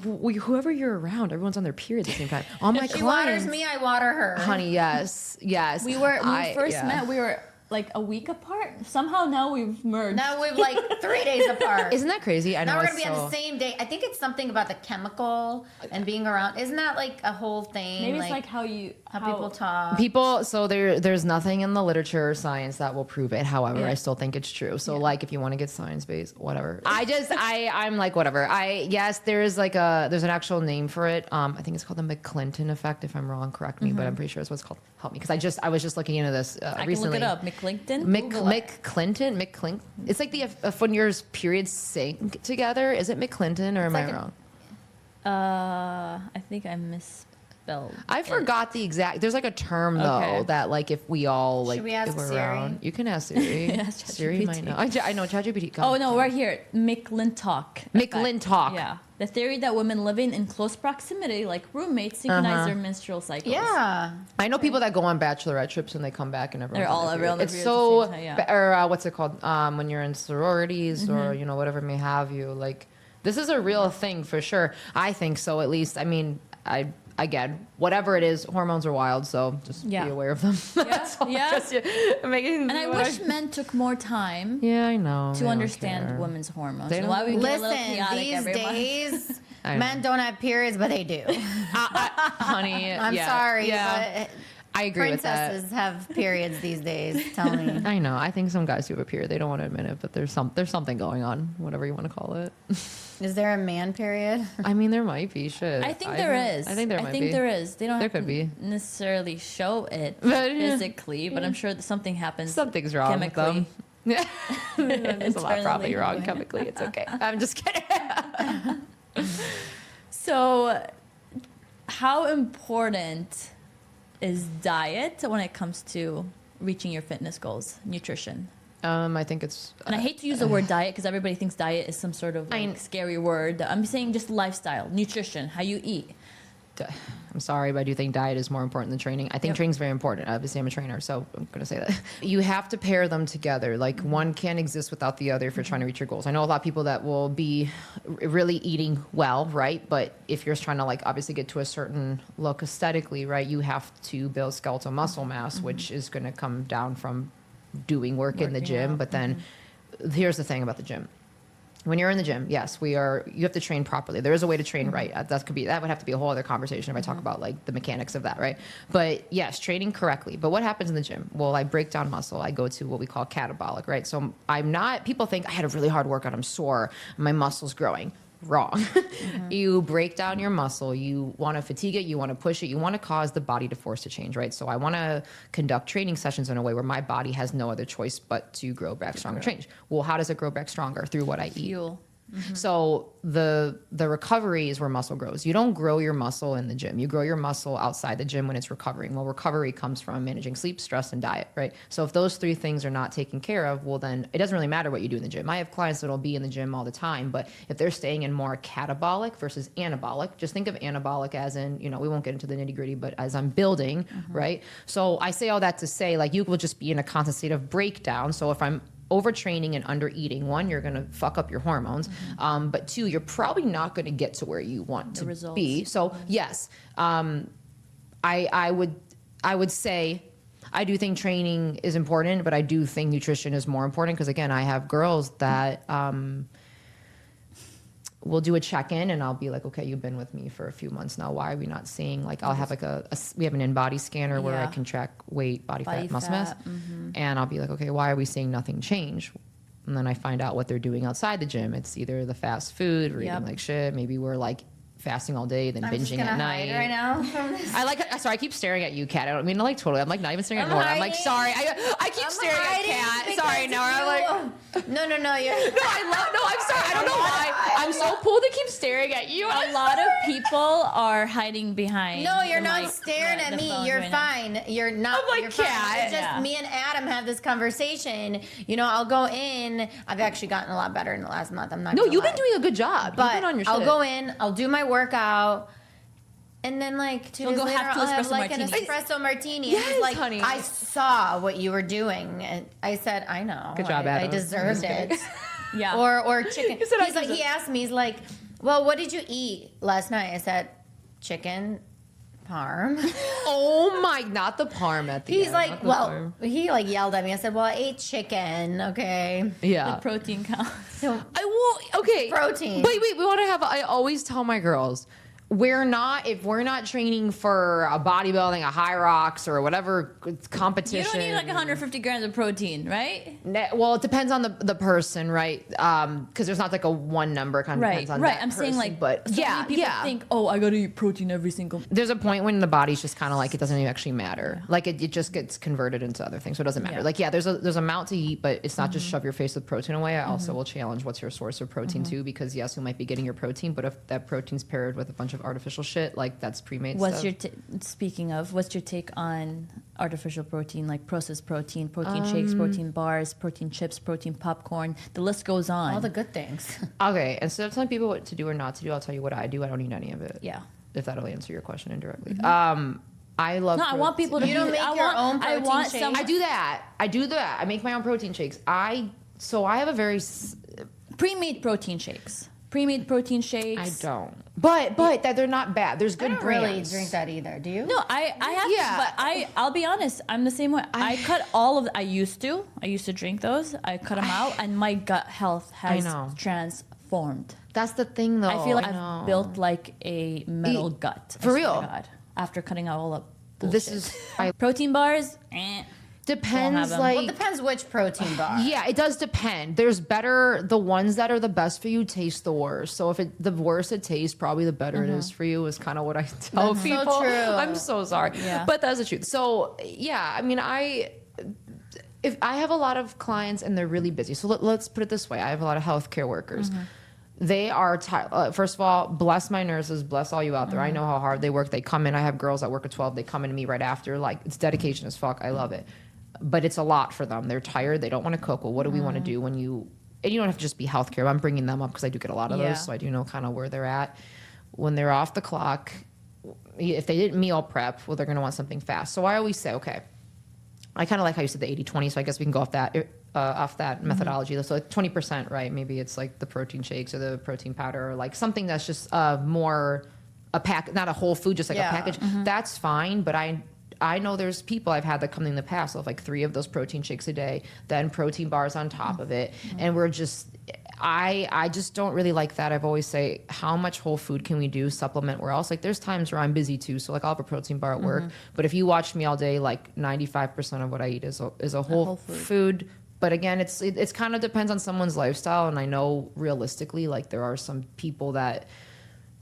whoever you're around, everyone's on their period at the same time. All my She clients, waters me, I water her. honey. Yes. When we first met, we were like a week apart. Somehow now we've merged. Now we've like 3 days apart. Isn't that crazy? I know. Now we're gonna it's be on the same day. I think it's something about the chemical and being around. Isn't that like a whole thing? Maybe it's like how people talk. People, so there's nothing in the literature or science that will prove it. However, I still think it's true. So like, if you want to get science-based, whatever. I'm like, whatever. There's an actual name for it. I think it's called the McClinton effect. If I'm wrong, correct me, but I'm pretty sure it's what it's called. Help me. Because I was just looking into this I recently. can look it up. McClinton? McClinton. It's like when your periods sync together. Is it McClinton or am I wrong? I think I misspelled. I forgot the exact. There's like a term though that like if we all like Should we ask if we're Siri? around, you can ask Siri. Ask Siri ChatGPT. might know. I know ChatGPT. Oh no, right here. McClintock. McClintock. Yeah. The theory that women living in close proximity, like roommates, synchronize their menstrual cycles. Yeah. I know people that go on bachelorette trips and they come back and everyone's They're all on around their the period. It's period so, at the same time, or what's it called? When you're in sororities or whatever may have you. Like, this is a real thing for sure. I think so, at least. I mean, again, whatever it is, hormones are wild, so just be aware of them. And I wish men took more time I know. to understand women's hormones. They And don't- why we get a little Listen, chaotic these every month. days, I know. men don't have periods, but they do. Honey, I'm sorry, but I agree with that. princesses have periods these days. Tell me. I know. I think some guys do have a period. They don't want to admit it, but there's something going on, whatever you want to call it. Is there a man period? I mean, there might be. Shit. I think there is. I think there might be. there is. They don't There have could to be. necessarily show it But, physically, but I'm sure that something happens. Something's wrong chemically. with them. Yeah. There's a lot probably Internally. wrong chemically. It's okay. I'm just kidding. So, how important is diet when it comes to reaching your fitness goals, nutrition? I think it's. And I hate to use the word diet because everybody thinks diet is some sort of like scary word. I'm saying just lifestyle, nutrition, how you eat. I'm sorry, but I do think diet is more important than training. I think training's very important. Obviously, I'm a trainer, so I'm going to say that. You have to pair them together. Like, one can't exist without the other if you're trying to reach your goals. I know a lot of people that will be really eating well, right? But if you're trying to, like, obviously get to a certain look aesthetically, right, you have to build skeletal muscle mass, which is going to come down from doing work in the gym. out. But then here's the thing about the gym. When you're in the gym, yes, you have to train properly. There is a way to train right. That would have to be a whole other conversation if I talk about like the mechanics of that, right? But yes, training correctly. But what happens in the gym? Well, I break down muscle. I go to what we call catabolic, right? So people think I had a really hard workout. I'm sore. My muscle's growing. Wrong. You break down your muscle. You want to fatigue it. You want to push it. You want to cause the body to force to change, right? So I want to conduct training sessions in a way where my body has no other choice but to grow back stronger, change. Well, how does it grow back stronger? Through what I eat. Fuel. So the recovery is where muscle grows. You don't grow your muscle in the gym. You grow your muscle outside the gym when it's recovering. Well, recovery comes from managing sleep, stress, and diet, right? So if those three things are not taken care of, well, then it doesn't really matter what you do in the gym. I have clients that'll be in the gym all the time, but if they're staying in more catabolic versus anabolic, just think of anabolic as in, you know, we won't get into the nitty gritty, but as I'm building, right? So I say all that to say, like, you will just be in a constant state of breakdown. So if I'm overtraining and under eating, one, you're going to fuck up your hormones. But two, you're probably not going to get to where you want to be. So yes, I would say, I do think training is important, but I do think nutrition is more important. Cause again, I have girls that, we'll do a check-in and I'll be like, okay, you've been with me for a few months now. Why are we not seeing, like, I'll have like we have an in-body scanner where I can track weight, body fat, muscle mass. And I'll be like, okay, why are we seeing nothing change? And then I find out what they're doing outside the gym. It's either the fast food, we're eating like shit. Maybe we're like fasting all day, then binging at night. Hide right now from this. Sorry, I keep staring at you, Kat. I don't mean to, like, totally. I'm like not even staring at Nora. I'm like, sorry. I keep staring at Kat. Sorry, Nora. I'm like, no, you're. no, I'm sorry. I don't know why. I'm so pulled to keep staring at you. A lot of people are hiding behind. No, you're not staring at me. You're fine. You're not. I'm like, you're fine. Kat. It's just me and Adam have this conversation. You know, I'll go in. I've actually gotten a lot better in the last month. I'm not. No, you've lie. been doing a good job. But You've been on your I'll shit. go in. I'll do my workout. And then, like, 2 days later, I'll have like an espresso martini. Yes, And he's like, honey. I saw what you were doing. And I said, I know. Good job, I Adam. deserved it. Yeah. Or chicken. He asked me, he's like, well, what did you eat last night? I said, chicken parm. Oh my, not the parm at the He's end. like, well, he like yelled at me. I said, well, I ate chicken. Okay. Yeah. The protein count. So I will. Okay. Protein. Wait. We want to have. I always tell my girls, if we're not training for a bodybuilding, a high rocks, or whatever competition. You don't need like 150 grams of protein, right? Well, it depends on the person, right? Because there's not like a one number. It kind of depends on that I'm person, saying, like, but so many people think, oh, I gotta eat protein every single. There's a point when the body's just kind of like, it doesn't even actually matter. Like it just gets converted into other things, so it doesn't matter. Like there's an amount to eat, but it's not just shove your face with protein away. I also will challenge what's your source of protein too, because yes, you might be getting your protein, but if that protein's paired with a bunch of artificial shit, like that's pre-made What's stuff. speaking of, what's your take on artificial protein, like processed protein shakes, protein bars, protein chips, protein popcorn? The list goes on. all the good things. Okay, instead of telling people what to do or not to do, I'll tell you what I do. I don't eat any of it. Yeah. If that'll answer your question indirectly. I love. No, I want people to. You don't make your own protein shakes? I do that. I make my own protein shakes. I have a very. Pre-made protein shakes. Pre-made protein shakes. I don't. But that they're not bad. There's good I don't brands. really drink that either. Do you? No, I have, but I'll be honest. I'm the same way. I cut all of. I used to drink those. I cut them out, and my gut health has transformed. That's the thing, though. I feel like I've built like a metal gut. For real. God, after cutting out all the bullshit. This is protein bars. Depends, them. like. Well, it depends which protein bar. Yeah, it does depend. There's the ones that are the best for you taste the worst. So if the worse it tastes, probably the better it is for you, is kind of what I tell That's people. so true. I'm so sorry. Yeah. But that's the truth. So yeah, I mean, if I have a lot of clients and they're really busy. So let's put it this way. I have a lot of healthcare workers. They are first of all, bless my nurses, bless all you out there. I know how hard they work. They come in. I have girls that work at 12. They come into me right after. Like, it's dedication as fuck. I love it. But it's a lot for them. They're tired. They don't want to cook. Well, what do we want to do when you... And you don't have to just be healthcare. I'm bringing them up because I do get a lot of those, so I do know kind of where they're at. When they're off the clock, if they didn't meal prep, well, they're going to want something fast. So I always say, okay, I kind of like how you said the 80-20, so I guess we can go off that methodology. So like 20%, right? Maybe it's like the protein shakes or the protein powder, or like something that's just more a pack, not a whole food, just like a package. That's fine, but I know there's people I've had that come in the past of like 3 of those protein shakes a day, then protein bars on top of it. And we're just, I just don't really like that. I've always say, how much whole food can we do, supplement where else? Like there's times where I'm busy too. So like I'll have a protein bar at work, but if you watch me all day, like 95% of what I eat is a whole food. But again, it's kind of depends on someone's lifestyle. And I know realistically, like there are some people that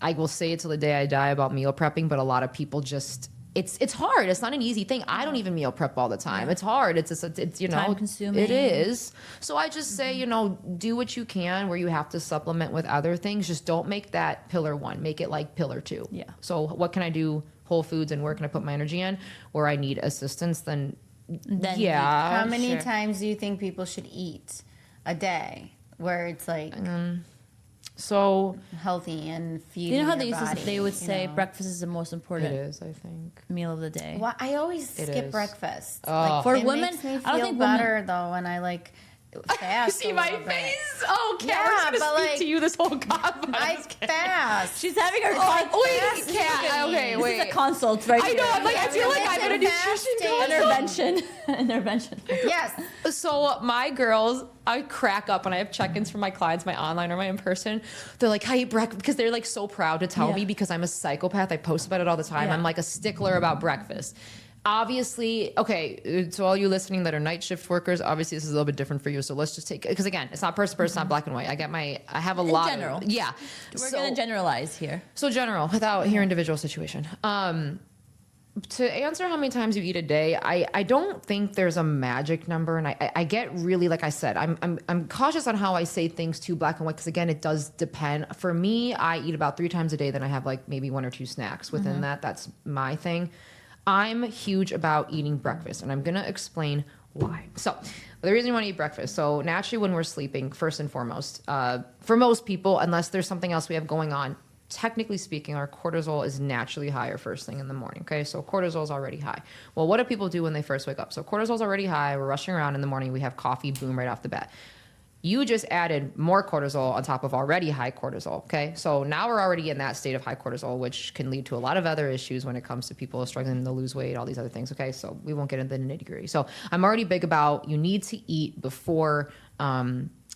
I will say it till the day I die about meal prepping, but a lot of people just, it's hard. It's not an easy thing. I don't even meal prep all the time. It's hard. It's time consuming. It is. So I just say, do what you can where you have to supplement with other things. Just don't make that pillar 1. Make it like pillar 2. Yeah. So what can I do? Whole foods, and where can I put my energy in? Where I need assistance, then How many times do you think people should eat a day where it's like so healthy and feeding You know how your body, they would say breakfast is the most important it is, I think. meal of the day. Well, I always skip is. breakfast. For it women, makes me feel I don't think better though when I like fast. See a my little bit. face? Oh, Kat, Yeah, we're but, gonna speak like, to you this whole convo. I fast. She's having her wait, Kat. Okay, This wait. is a consult right I know. here. I'm like, I feel like I'm in a nutrition Fasting. Intervention. Yes. So my girls, I crack up when I have check-ins from my clients, my online or my in-person. They're like, I eat breakfast, because they're like so proud to tell me, because I'm a psychopath. I post about it all the time. Yeah. I'm like a stickler about breakfast. Obviously, okay, to all you listening that are night shift workers, obviously this is a little bit different for you. So let's just take, because again, it's not person to person, it's not black and white. I have a lot general. of, yeah. We're going to generalize here. So general, without your individual situation. To answer how many times you eat a day, I don't think there's a magic number, and I get really, like I said, I'm cautious on how I say things too black and white, because again, it does depend. For me, I eat about 3 times a day, then I have like maybe 1 or 2 snacks within that. That's my thing. I'm huge about eating breakfast, and I'm gonna explain why. So the reason you want to eat breakfast, so naturally when we're sleeping, first and foremost, for most people, unless there's something else we have going on, technically speaking, our cortisol is naturally higher first thing in the morning, okay? So cortisol is already high. Well, what do people do when they first wake up? So cortisol is already high, we're rushing around in the morning, we have coffee, boom, right off the bat. You just added more cortisol on top of already high cortisol, okay? So now we're already in that state of high cortisol, which can lead to a lot of other issues when it comes to people struggling to lose weight, all these other things, okay? So we won't get into the nitty-gritty. So I'm already big about you need to eat before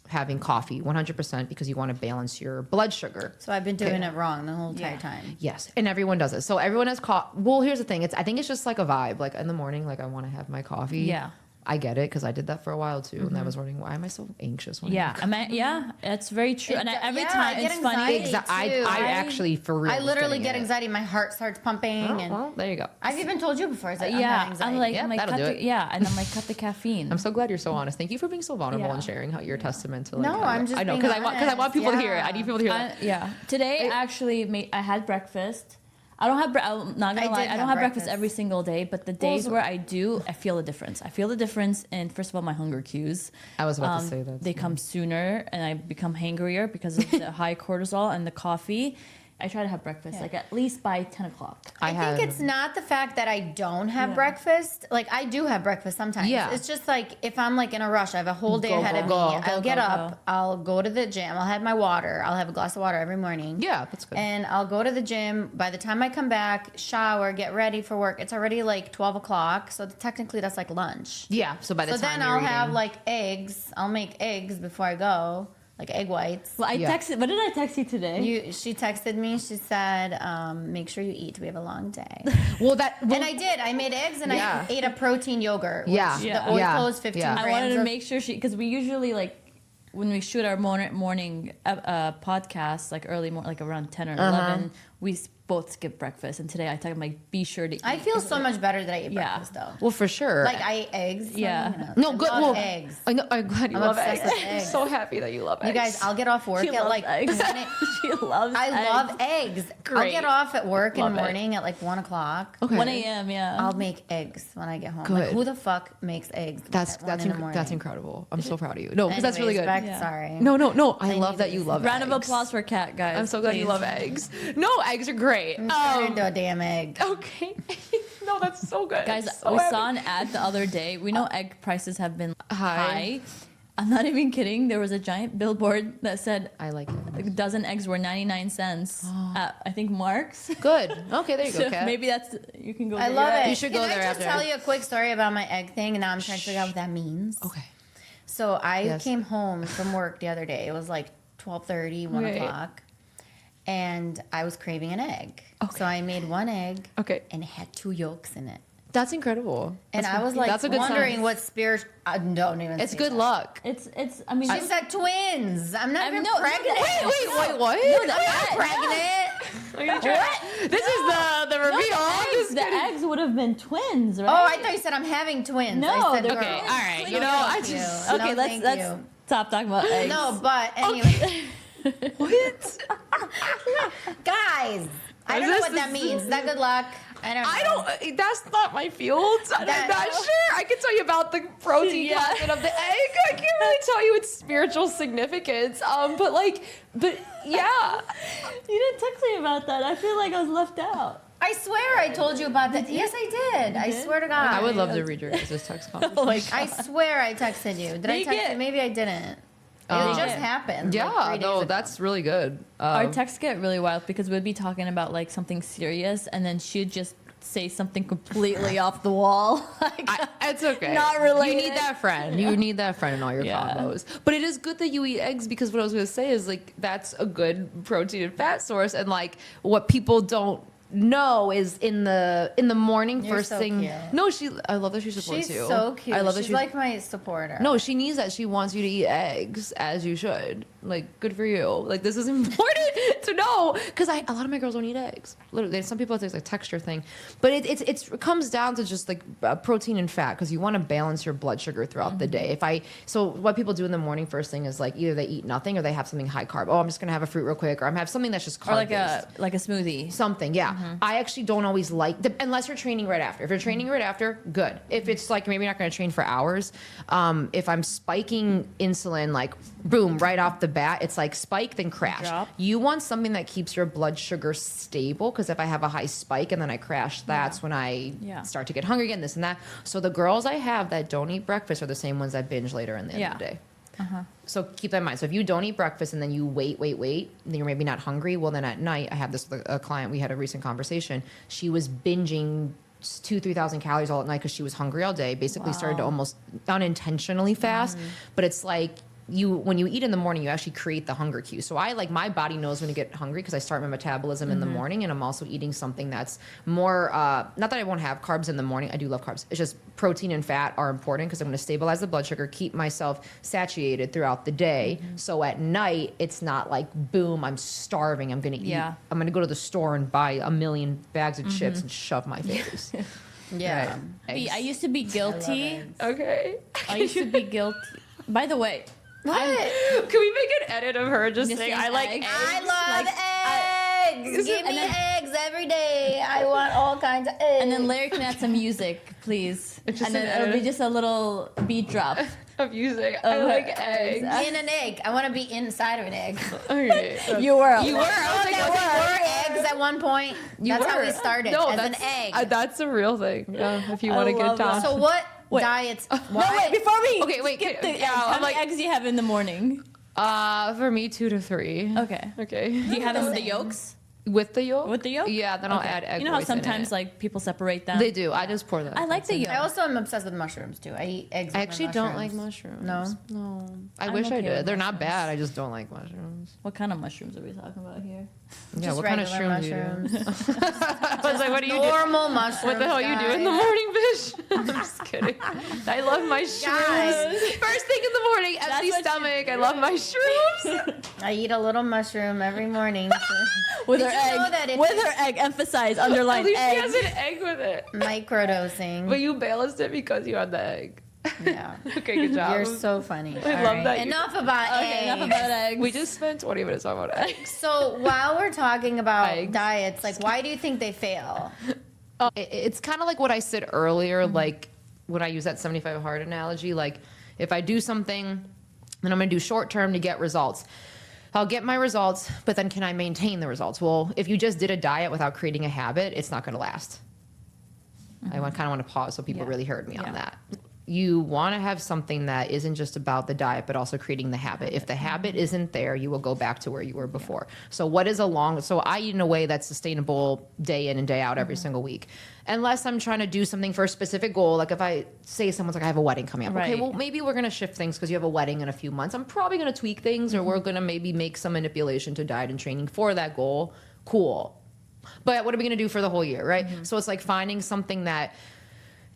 having coffee, 100%, because you want to balance your blood sugar. So I've been doing it wrong the whole entire time. Yes, and everyone does it. So everyone has well, here's the thing. I think it's just like a vibe. Like in the morning, like I want to have my coffee. Yeah. I get it, because I did that for a while too, and I was wondering, why am I so anxious? When It's very true. And every I time get it's funny. anxiety, too. I actually, for real, I literally get getting it. anxiety. My heart starts pumping. Oh, and well, there you go. I've even told you before. I said, I'm like, Yeah, that'll cut do the, it. yeah, and I'm like, cut the caffeine. I'm so glad you're so honest. Thank you for being so vulnerable Yeah. and sharing how your testament to like. No, how I'm just I know, being because I want people to hear it. honest, I need people to hear that. Yeah. Today, actually, I had breakfast. I don't have. I'm not gonna lie. I don't have breakfast every single day, but the days where I do, I feel the difference. I feel the difference in, first of all, my hunger cues. I was about to say that. They come sooner, and I become hangrier because of the high cortisol and the coffee. I try to have breakfast like at least by 10 o'clock. I think it's not the fact that I don't have breakfast. Like I do have breakfast sometimes. Yeah. It's just like if I'm like in a rush, I have a whole day ahead of me. I'll get up, I'll go to the gym, I'll have my water, I'll have a glass of water every morning. Yeah, that's good. And I'll go to the gym. By the time I come back, shower, get ready for work, it's already like 12 o'clock. So technically that's like lunch. Yeah, so by the time then you're I'll eating, have like eggs. I'll make eggs before I go. Like egg whites. Well, I texted. What did I text you today? She texted me. She said, "Make sure you eat. We have a long day." And I did. I made eggs and I ate a protein yogurt. Which the oil is 15 grams. I wanted to make sure because we usually like when we shoot our morning podcast like early morning, like around 10 or 11, we both skip breakfast. And today I told him like be sure to eat. I feel so much better that I eat breakfast though. Well, for sure. Like I ate eggs. Yeah. No, good. I love eggs. I know. I'm glad you love eggs. obsessed with eggs. I'm so happy that you love eggs. You guys, I'll get off work She at loves like eggs. She loves I eggs. love eggs. I'll Great. get off at work in Love the it. morning at like 1 o'clock. Okay. 1 a.m. Yeah. I'll make eggs when I get home. Good. Like, who the fuck makes eggs? That's at 1 in the morning? that's incredible. I'm so proud of you. No, because that's really good. Anyways, Sorry. No. I love that you love Round of eggs. applause for Kat, guys. I'm so glad you please. love eggs. No, eggs are great. Turn into a damn egg. Okay. No, that's so good. Guys, I'm so we happy. saw an ad the other day. We know egg prices have been High. high. I'm not even kidding. There was a giant billboard that said I like it. a dozen eggs were 99 cents at, I think, Mark's. Good. Okay, there you go, So Kat. maybe that's, you can go I there. love it. You should go Can there I just after. tell you a quick story about my egg thing? And now I'm trying to figure out what that means. Okay. So I Yes. came home from work the other day. It was like 12:30, 1 Right. o'clock. And I was craving an egg. Okay. So I made one egg. Okay. And it had 2 yolks in it. That's incredible. And That's I was like that's a good wondering sign. what spirit. I don't even. It's say good that. luck. It's, I mean, She said twins. I'm not even no, pregnant. Wait, what? I'm not pregnant. This is the reveal. The eggs would have been twins, right? Oh, I thought you said I'm having twins. No, I said they're girls. Okay, all right. You No, know, thank you. Okay, No, thank let's you. stop talking about eggs. No, but anyway. What? Guys, I don't know what that means. Is that good luck? I don't know. I don't. That's not my field. I'm not sure. I can tell you about the protein content of the egg. I can't really tell you its spiritual significance. But yeah. You didn't text me about that. I feel like I was left out. I swear I told you about that. Yes, I did. I swear to God. I would love to read your guys' text conversation. I swear I texted you. Did I text you? Maybe I didn't. It just happened. Yeah, like 3 days ago. that's really good. Our texts get really wild because we'd be talking about like something serious, and then she'd just say something completely off the wall. Like, It's okay. Not related. You need that friend. You need that friend in all your Yeah. combos. But it is good that you eat eggs because what I was going to say is like that's a good protein and fat source, and like what people don't know is in the morning You're first so thing. cute. No, I love that she supports She's you. so cute. I love that she's she's like my supporter. No, she needs that. She wants you to eat eggs as you should. Like, good for you. Like, this is important to know because a lot of my girls don't eat eggs. Literally, some people it's a texture thing, but it comes down to just like protein and fat because you want to balance your blood sugar throughout the day. So what people do in the morning first thing is like either they eat nothing or they have something high carb. Oh, I'm just gonna have a fruit real quick, or I'm have something that's just carb or like a smoothie. something. Yeah, I actually don't always like unless you're training right after. If you're training right after, good. If it's like maybe not going to train for hours, if I'm spiking insulin like boom right off the bat, it's like spike then crash. Drop. You want something that keeps your blood sugar stable because if I have a high spike and then I crash, that's when I start to get hungry again. This and that. So the girls I have that don't eat breakfast are the same ones that binge later in the end of the day. So keep that in mind. So if you don't eat breakfast and then you wait, then you're maybe not hungry. Well, then at night, I have this with a client. We had a recent conversation. She was binging 2,000-3,000 calories all at night because she was hungry all day. Basically started to almost unintentionally fast. But it's like when you eat in the morning, you actually create the hunger cue. So my body knows when to get hungry because I start my metabolism in the morning, and I'm also eating something that's more. Not that I won't have carbs in the morning. I do love carbs. It's just protein and fat are important because I'm going to stabilize the blood sugar, keep myself satiated throughout the day. So at night, it's not like boom, I'm starving. I'm going to eat. I'm going to go to the store and buy 1 million bags of chips and shove my face. Yeah. Right. I used to be guilty. Okay. I used to be guilty. By the way, What? Can we make an edit of her just saying I like eggs? I love eggs. Give me eggs every day. I want all kinds of eggs. and then Larry can add some music, please. And then it'll be just a little beat drop. Of music. I like eggs. In an egg. I want to be inside of an egg. Okay. You were. I was like, There were eggs at one point. That's how we started, as an egg. That's a real thing. Yeah, if you want to get love down. So what diets? No, wait, before we Okay, wait. skip the eggs, Yeah, how I'm many like, eggs do you have in the morning? for me, 2 to 3. Okay. Okay. Do you have them with the yolks? With the yolk? With the yolk? Yeah, then I'll add egg You know how whites in sometimes it. like people separate them? They do. I just pour them. I like the yolk. I also am obsessed with mushrooms too. I eat eggs. I with actually my don't like mushrooms. No? I I'm wish I okay did. with They're not mushrooms. bad. I just don't like mushrooms. What kind of mushrooms are we talking about here? Yeah, Just what kind of regular shrooms do you do? mushrooms. I was like, what do you do? Normal mushrooms. What the hell you do in the guys. morning, bitch? I'm just kidding. I love my shrooms. Guys. First thing in the morning, empty what you stomach. I love my shrooms. I eat a little mushroom every morning. With Did her you know egg. that it's With her egg. Emphasize. At Underline least she egg. has an egg with it. Microdosing. But you balanced it because you had the egg. Yeah. Okay, good job. You're so funny. I love that you- Enough about eggs. Okay, enough about eggs. We just spent 20 minutes talking about eggs. So while we're talking about Eggs. diets, like why do you think they fail? It's kind of like what I said earlier, like when I use that 75 hard analogy. Like if I do something, then I'm going to do short term to get results. I'll get my results, but then can I maintain the results? Well, if you just did a diet without creating a habit, it's not going to last. I kind of want to pause so people really heard me on that. You want to have something that isn't just about the diet, but also creating the habit. If the habit isn't there, you will go back to where you were before. So what is so I eat in a way that's sustainable day in and day out every single week. Unless I'm trying to do something for a specific goal. Like if I say someone's like, I have a wedding coming up. Okay, Right. well, maybe we're going to shift things because you have a wedding in a few months. I'm probably going to tweak things or we're going to maybe make some manipulation to diet and training for that goal. Cool. But what are we going to do for the whole year, right? So it's like finding something that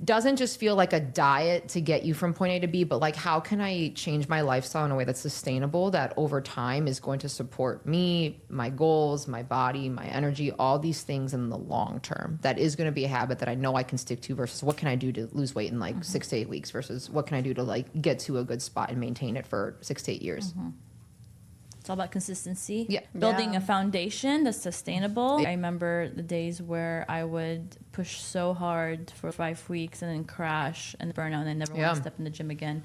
doesn't just feel like a diet to get you from point A to B, but like, how can I change my lifestyle in a way that's sustainable, that over time is going to support me, my goals, my body, my energy, all these things in the long term. That is going to be a habit that I know I can stick to versus what can I do to lose weight in like 6 to 8 weeks versus what can I do to like get to a good spot and maintain it for 6 to 8 years. It's all about consistency. Yeah. Building a foundation that's sustainable. I remember the days where I would push so hard for 5 weeks and then crash and burn out and I never want to step in the gym again.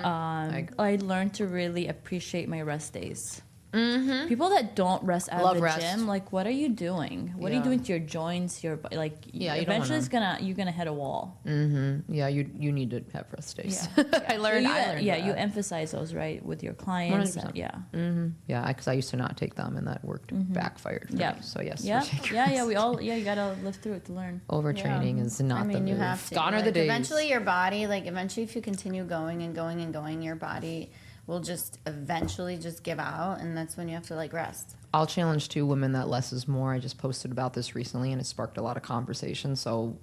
I learned to really appreciate my rest days. People that don't rest out of the gym, like, what are you doing? What are you doing to your joints? Your like, eventually you're gonna hit a wall. Yeah, you need to have rest days. I learned. You emphasize those, right, with your clients. 100%. Yeah, because I used to not take them, and that worked backfired for me. So yes, we all you gotta live through it to learn. Overtraining is not the move. You have to. Gone are the days. Eventually, your body, eventually, if you continue going and going and going, your body will just eventually just give out, and that's when you have to like rest. I'll challenge two women that less is more. I just posted about this recently, and it sparked a lot of conversation. So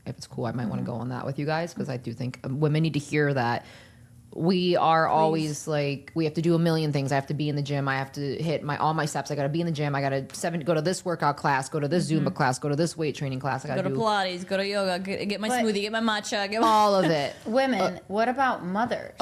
if it's cool, I might want to go on that with you guys, because I do think women need to hear that we are always like, we have to do a million things. I have to be in the gym. I have to hit all my steps. I got to be in the gym. I got to go to this workout class, go to this Zumba class, go to this weight training class. I got to go to Pilates, go to yoga, get my smoothie, get my matcha, all of it. Women, what about mothers?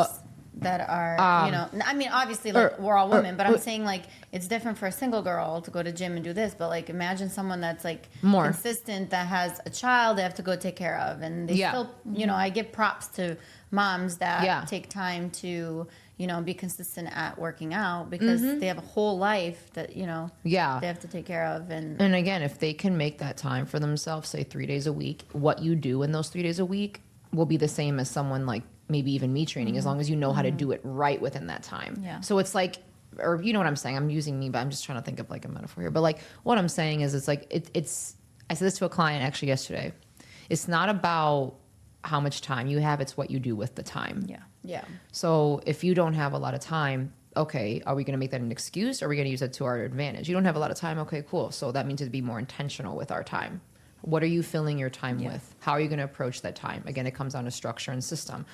That are, I mean, obviously, like, we're all women, but I'm saying, like, it's different for a single girl to go to gym and do this, but, like, imagine someone that's, like, more consistent, that has a child they have to go take care of, and they still, I give props to moms that take time to, be consistent at working out, because they have a whole life that, they have to take care of. And again, if they can make that time for themselves, say 3 days a week, what you do in those 3 days a week will be the same as someone like maybe even me training, as long as you know how to do it right within that time. Yeah. So it's like, or you know what I'm saying? I'm using me, but I'm just trying to think of like a metaphor here. But like what I'm saying is, it's like, it's, I said this to a client actually yesterday. It's not about how much time you have, it's what you do with the time. Yeah. Yeah. So if you don't have a lot of time, okay, are we going to make that an excuse? Or are we going to use it to our advantage? You don't have a lot of time. Okay, cool. So that means to be more intentional with our time. What are you filling your time with? How are you going to approach that time? Again, it comes down to structure and system.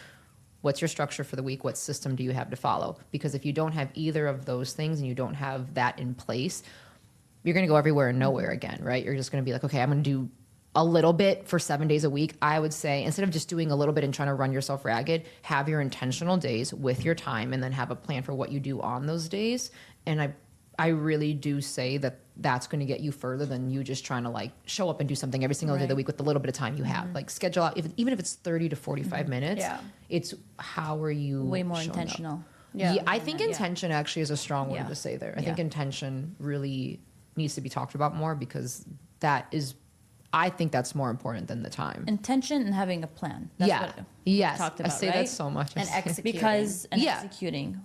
What's your structure for the week? What system do you have to follow? Because if you don't have either of those things and you don't have that in place, you're going to go everywhere and nowhere again, right? You're just going to be like, okay, I'm going to do a little bit for 7 days a week. I would say, instead of just doing a little bit and trying to run yourself ragged, have your intentional days with your time, and then have a plan for what you do on those days. And I really do say that that's going to get you further than you just trying to like show up and do something every single day of the week with the little bit of time you have. Like schedule out, even if it's 30 to 45 minutes, it's how are you way more intentional. Up? Yeah, I think intention actually is a strong word to say there. I think intention really needs to be talked about more, because that is, I think that's more important than the time. Intention and having a plan. That's what yes, talked about, I say right? that so much. And executing. Executing.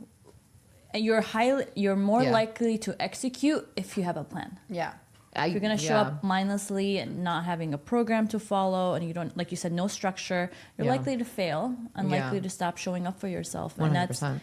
And you're more likely to execute if you have a plan. Yeah. If you're going to show up mindlessly and not having a program to follow, and you don't, like you said, no structure, you're likely to fail and likely to stop showing up for yourself. 100%.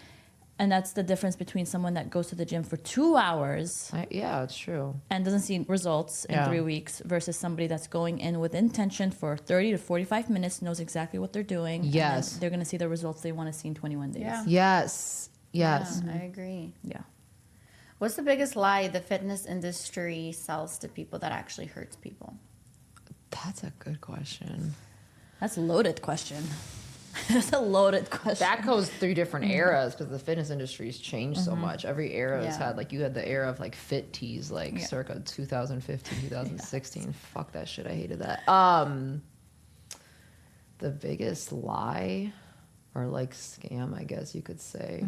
And that's the difference between someone that goes to the gym for 2 hours. It's true. And doesn't see results in 3 weeks, versus somebody that's going in with intention for 30 to 45 minutes, knows exactly what they're doing. Yes. And they're going to see the results they want to see in 21 days. Yeah. Yes. Yeah, I agree. Yeah. What's the biggest lie the fitness industry sells to people that actually hurts people? That's a good question. That's a loaded question. That's a loaded question. That goes through different eras, because the fitness industry's changed so much. Every era has had, like, you had the era of like fit tees, like circa 2015, 2016. Fuck that shit. I hated that. The biggest lie, or like scam, I guess you could say.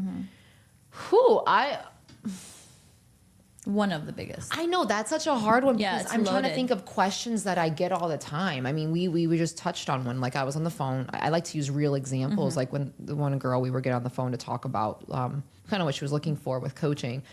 One of the biggest. I know that's such a hard one, because I'm loaded. trying to think of questions that I get all the time. I mean, we just touched on one. Like, I was on the phone. I like to use real examples. Like when the one girl, we were getting on the phone to talk about kind of what she was looking for with coaching.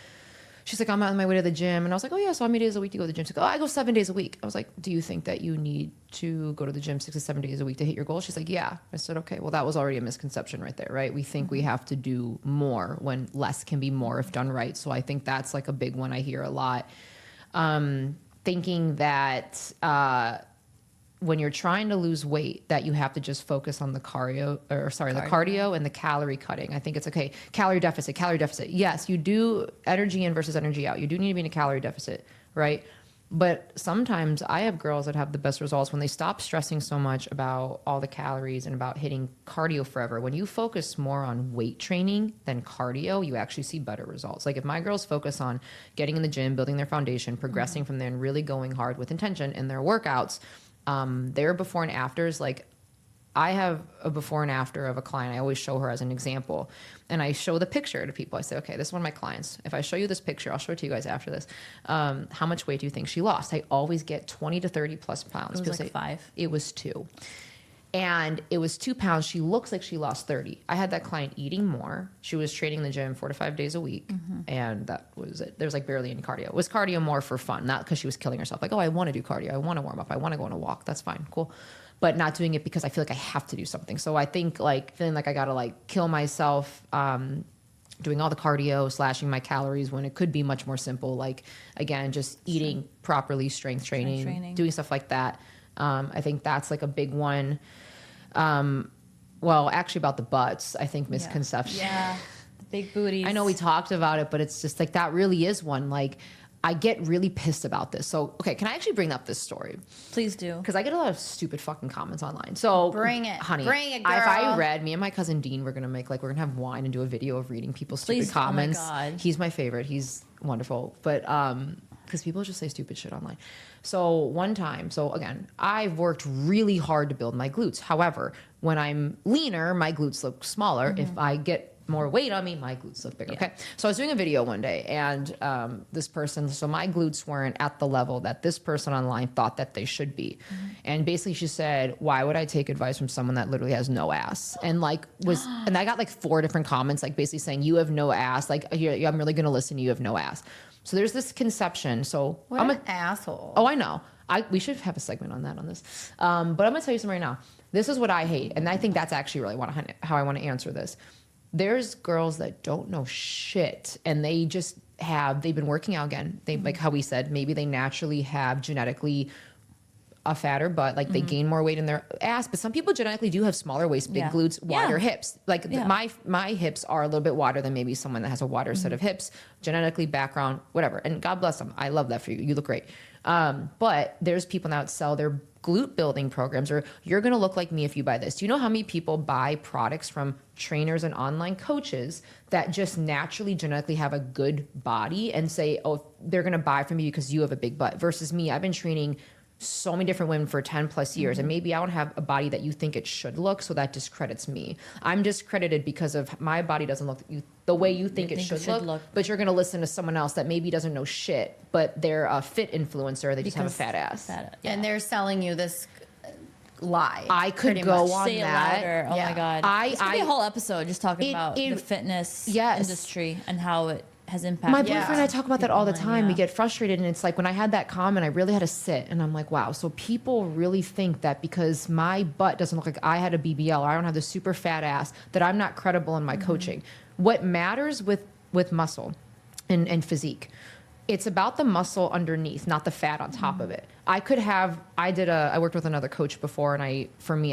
She's like, I'm on my way to the gym. And I was like, oh yeah, so how many days a week do you go to the gym? She's like, oh, I go 7 days a week. I was like, do you think that you need to go to the gym 6 to 7 days a week to hit your goal? She's like, yeah. I said, okay, well, that was already a misconception right there, right? We think we have to do more when less can be more if done right. So I think that's like a big one I hear a lot. Thinking that when you're trying to lose weight that you have to just focus on the cardio and the calorie cutting. I think it's okay. Calorie deficit. Yes, you do energy in versus energy out. You do need to be in a calorie deficit, right? But sometimes I have girls that have the best results when they stop stressing so much about all the calories and about hitting cardio forever. When you focus more on weight training than cardio, you actually see better results. Like if my girls focus on getting in the gym, building their foundation, progressing from there, and really going hard with intention in their workouts, their before and afters, like I have a before and after of a client. I always show her as an example. And I show the picture to people. I say, okay, this is one of my clients. If I show you this picture, I'll show it to you guys after this. How much weight do you think she lost? I always get 20 to 30 plus pounds. It was like 5. It was 2. And it was 2 pounds. She looks like she lost 30. I had that client eating more. She was training in the gym 4 to 5 days a week. And that was it. There was like barely any cardio. It was cardio more for fun, not because she was killing herself. Like, oh, I want to do cardio. I want to warm up. I want to go on a walk. That's fine. Cool. But not doing it because I feel like I have to do something. So I think like feeling like I got to like kill myself, doing all the cardio, slashing my calories when it could be much more simple. Like, again, just eating properly, strength training, doing stuff like that. I think that's like a big one. Well, actually about the butts, I think misconception. Yeah. The big booties. I know we talked about it, but it's just like, that really is one. Like, I get really pissed about this. So, okay, can I actually bring up this story? Please do. Because I get a lot of stupid fucking comments online. So bring it, honey. bring it, girl. If I read, me and my cousin Dean, we're gonna have wine and do a video of reading people's stupid comments. Oh my God. He's my favorite. He's wonderful. But because people just say stupid shit online. So one time, so again, I've worked really hard to build my glutes. However, when I'm leaner, my glutes look smaller. If I get more weight on me, my glutes look bigger. Okay. So I was doing a video one day and this person, so my glutes weren't at the level that this person online thought that they should be. And basically she said, why would I take advice from someone that literally has no ass? And like and I got like 4 different comments, like basically saying, you have no ass. Like, I'm really going to listen to you, have no ass. So there's this conception. So what I'm an asshole. Oh, I know. We should have a segment on this. But I'm going to tell you something right now. This is what I hate. And I think that's actually really how I want to answer this. There's girls that don't know shit and they've been working out again. They, like how we said, maybe they naturally have genetically a fatter butt, like they gain more weight in their ass, but some people genetically do have smaller waist, big glutes, wider hips. Like my hips are a little bit wider than maybe someone that has a wider set of hips, genetically, background, whatever. And God bless them. I love that for you. You look great. But there's people now that sell their glute building programs, or you're going to look like me if you buy this. Do you know how many people buy products from trainers and online coaches that just naturally genetically have a good body and say, oh, they're going to buy from you because you have a big butt, versus me? I've been training so many different women for 10 plus years, and maybe I don't have a body that you think it should look, so that discredits me. I'm discredited because of my body doesn't look the way you think it should look, but you're going to listen to someone else that maybe doesn't know shit, but they're a fit influencer, they just have a fat ass. And they're selling you this lie. I could go on Say that. It louder. Oh my God. This could be a whole episode just talking about the fitness industry and how it has impacted. My boyfriend and I talk about that all the time. We get frustrated, and it's like when I had that comment, I really had to sit, and I'm like, wow, so people really think that because my butt doesn't look like I had a BBL, or I don't have the super fat ass, that I'm not credible in my coaching. What matters with muscle and physique, it's about the muscle underneath, not the fat on top of it. I worked with another coach before, and I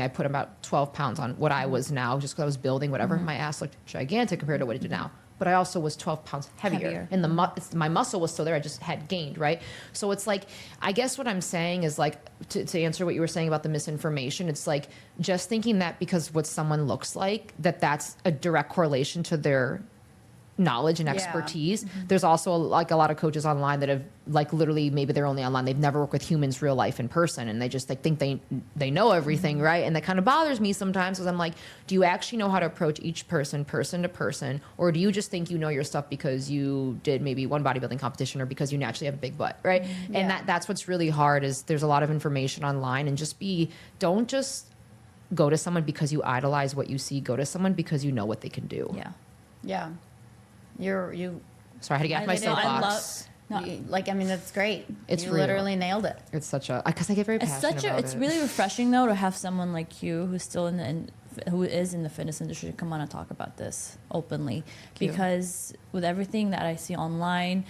put about 12 pounds on what I was now, just because I was building whatever. My ass looked gigantic compared to what I do now. But I also was 12 pounds heavier. And my muscle was still there. I just had gained, right? So it's like, I guess what I'm saying is like, to answer what you were saying about the misinformation, it's like just thinking that because what someone looks like, that's a direct correlation to their knowledge and expertise. There's also like a lot of coaches online that have like literally, maybe they're only online, they've never worked with humans real life in person, and they just like think they know everything, right? And that kind of bothers me sometimes, because I'm like, do you actually know how to approach each person to person, or do you just think you know your stuff because you did maybe one bodybuilding competition, or because you naturally have a big butt, right? And that's what's really hard, is there's a lot of information online, and don't just go to someone because you idolize what you see. Go to someone because you know what they can do. You Sorry, I had to get off my soapbox. That's great. It's you literally nailed it. It's such a, because I get very passionate about it. It's really refreshing though to have someone like you who's still who is in the fitness industry to come on and talk about this openly, because with everything that I see online,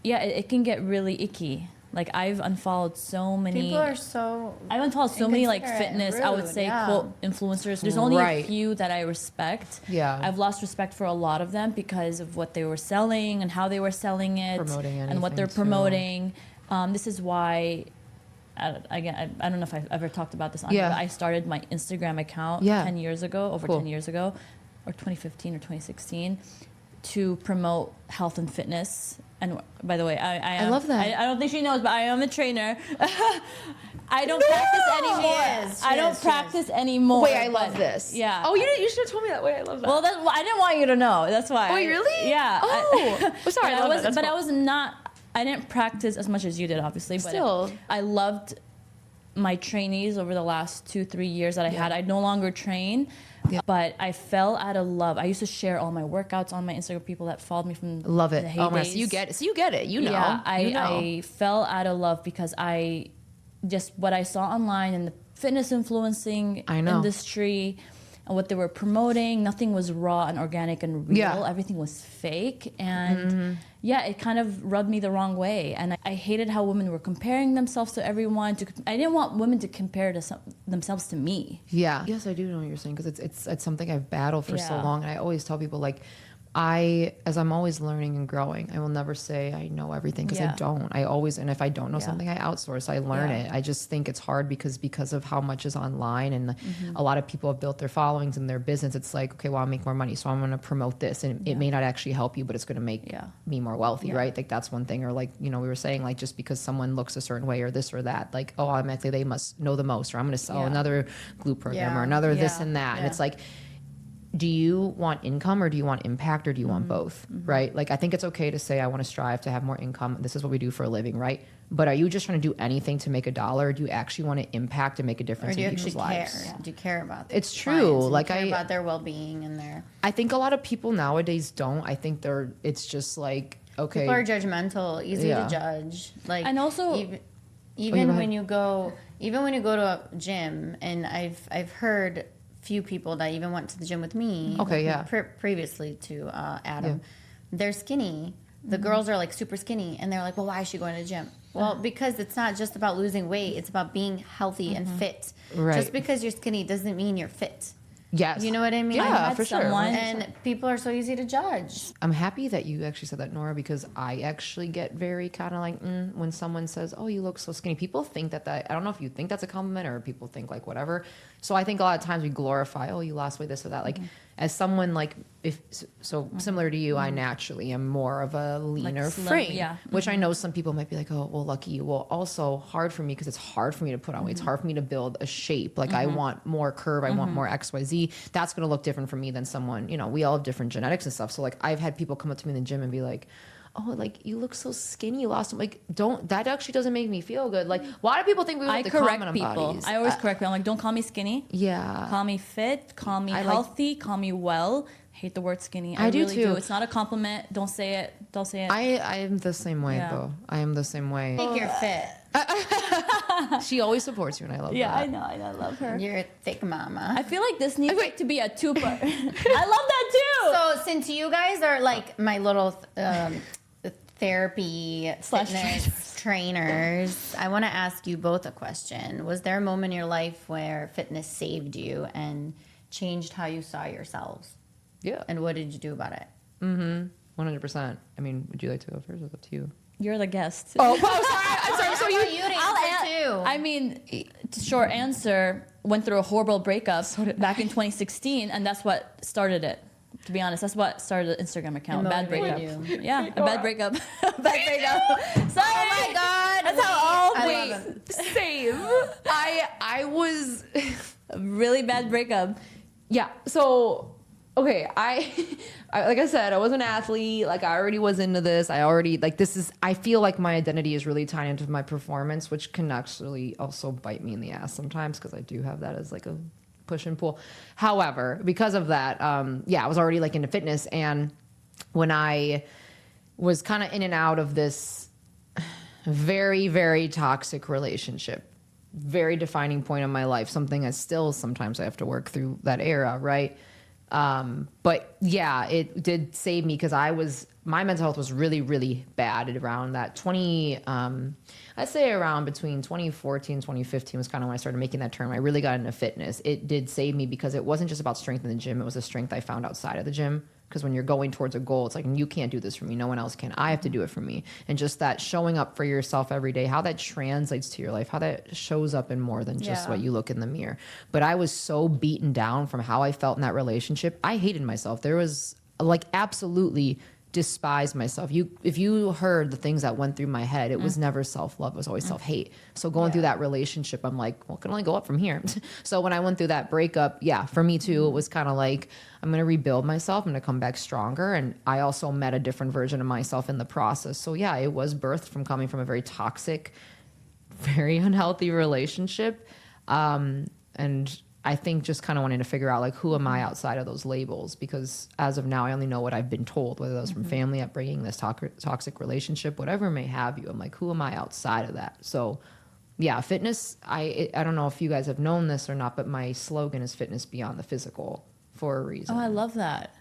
it can get really icky. Like I've unfollowed so many. People are so. I've unfollowed so many like fitness, I would rude, say, yeah. quote influencers. There's only a few that I respect. Yeah. I've lost respect for a lot of them because of what they were selling and how they were selling it, Promoting and what they're anything, too. promoting. This is why. Again, I don't know if I've ever talked about this on here, but I started my Instagram account 10 years ago, over 10 years ago, or 2015 or 2016, to promote health and fitness. And by the way, I love that. I don't think she knows, but I am a trainer. I don't practice anymore. I don't practice anymore. Wait, I love this. Yeah. Oh, you should have told me that. Wait, I love that. Well, I didn't want you to know. That's why. Wait, really? Yeah. Oh, sorry. I love that. That's but cool. I was not. I didn't practice as much as you did, obviously. But Still. I loved my trainees over the last 2-3 years that I had. I no longer train. Yeah. But I fell out of love. I used to share all my workouts on my Instagram. People that followed me from love it. the heydays. Oh my, so you get it. So you get it. You know. Yeah, You know. I fell out of love because I just what I saw online in the fitness influencing industry and what they were promoting. Nothing was raw and organic and real. Yeah. Everything was fake. And it kind of rubbed me the wrong way. And I hated how women were comparing themselves to everyone. I didn't want women to compare themselves to me. Yeah. Yes, I do know what you're saying because it's something I've battled for so Yeah. long. And I always tell people like, as I'm always learning and growing, I will never say I know everything because I don't. I always, and if I don't know something, I outsource, I learn it. I just think it's hard because of how much is online and a lot of people have built their followings and their business. It's like, okay, well, I'll make more money, so I'm going to promote this, and it may not actually help you, but it's going to make me more wealthy, right? Like that's one thing. Or like, we were saying, like just because someone looks a certain way or this or that, like, oh, automatically they must know the most, or I'm going to sell another glute program or another this and that, and it's like, do you want income or do you want impact or do you want both, right? Like, I think it's okay to say I want to strive to have more income. This is what we do for a living, right? But are you just trying to do anything to make a dollar? Or do you actually want to impact and make a difference in people's lives? Care? Do you care about It's true. Like, do you care about their well-being and their... I think a lot of people nowadays don't. I think it's just like, okay. People are judgmental, easy to judge. Like, and also... Even when you go to a gym, and I've heard few people that even went to the gym with me. Okay, yeah. Previously to Adam, they're skinny. The girls are like super skinny, and they're like, "Well, why is she going to the gym?" Well, because it's not just about losing weight; it's about being healthy and fit. Right. Just because you're skinny doesn't mean you're fit. Yes. You know what I mean? Yeah, for sure. And people are so easy to judge. I'm happy that you actually said that, Nora, because I actually get very kind of like, when someone says, oh, you look so skinny. People think that I don't know if you think that's a compliment or people think like whatever. So I think a lot of times we glorify, oh, you lost weight, this or that. Like as someone like, similar to you, I naturally am more of a leaner Like slim, frame, which I know some people might be like, oh, well, lucky you. Well, also hard for me because it's hard for me to put on weight. It's hard for me to build a shape. Like I want more curve. I want more XYZ. That's going to look different for me than someone, we all have different genetics and stuff. So like I've had people come up to me in the gym and be like, oh, like you look so skinny, you lost them. Like, that actually doesn't make me feel good. Like, why do people think we have to comment on bodies? I always correct people. I'm like, don't call me skinny. Yeah. Call me fit. Call me healthy. Call me well. Hate the word skinny. I do really too. do. It's not a compliment. Don't say it. Don't say it. I am the same way though. I am the same way. I think you're fit. She always supports you, and I love that. Yeah, I know. I love her. You're a thick mama. I feel like this needs to be a two-part. I love that too. So since you guys are like my little therapy fitness trainers, I want to ask you both a question. Was there a moment in your life where fitness saved you and changed how you saw yourselves? Yeah. And what did you do about it? 100%. I mean, would you like to go first? Or is it to you? You're the guest. Oh, sorry. I'm sorry. So you to answer too. I mean, short answer, went through a horrible breakup back in 2016, and that's what started it. To be honest, that's what started the Instagram account. Bad breakup. Yeah, a bad breakup. Bad breakup. Sorry. Oh my God. That's how all Same. I was a really bad breakup. Yeah. So, okay. I like I said, I was an athlete. Like I already was into this. I feel like my identity is really tied into my performance, which can actually also bite me in the ass sometimes because I do have that as like a push and pull. However, because of that, I was already like into fitness. And when I was kind of in and out of this very, very toxic relationship, very defining point in my life, something I still sometimes I have to work through that era, right? But yeah, it did save me because I was my mental health was really, really bad at around that I'd say around between 2014, 2015 was kind of when I started making that turn. I really got into fitness. It did save me because it wasn't just about strength in the gym. It was a strength I found outside of the gym. Because when you're going towards a goal, it's like, you can't do this for me. No one else can. I have to do it for me. And just that showing up for yourself every day, how that translates to your life, how that shows up in more than just what you look in the mirror. But I was so beaten down from how I felt in that relationship. I hated myself. There was like absolutely despise myself. If you heard the things that went through my head, it was never self-love, it was always self-hate. So going through that relationship, I'm like, well, it can only go up from here. So when I went through that breakup, for me too, it was kind of like, I'm going to rebuild myself. I'm going to come back stronger. And I also met a different version of myself in the process. So yeah, it was birthed from coming from a very toxic, very unhealthy relationship. And I think just kind of wanting to figure out, like, who am I outside of those labels? Because as of now, I only know what I've been told, whether that was from family upbringing, this toxic relationship, whatever may have you. I'm like, who am I outside of that? So yeah, fitness, I don't know if you guys have known this or not, but my slogan is fitness beyond the physical for a reason. Oh, I love that.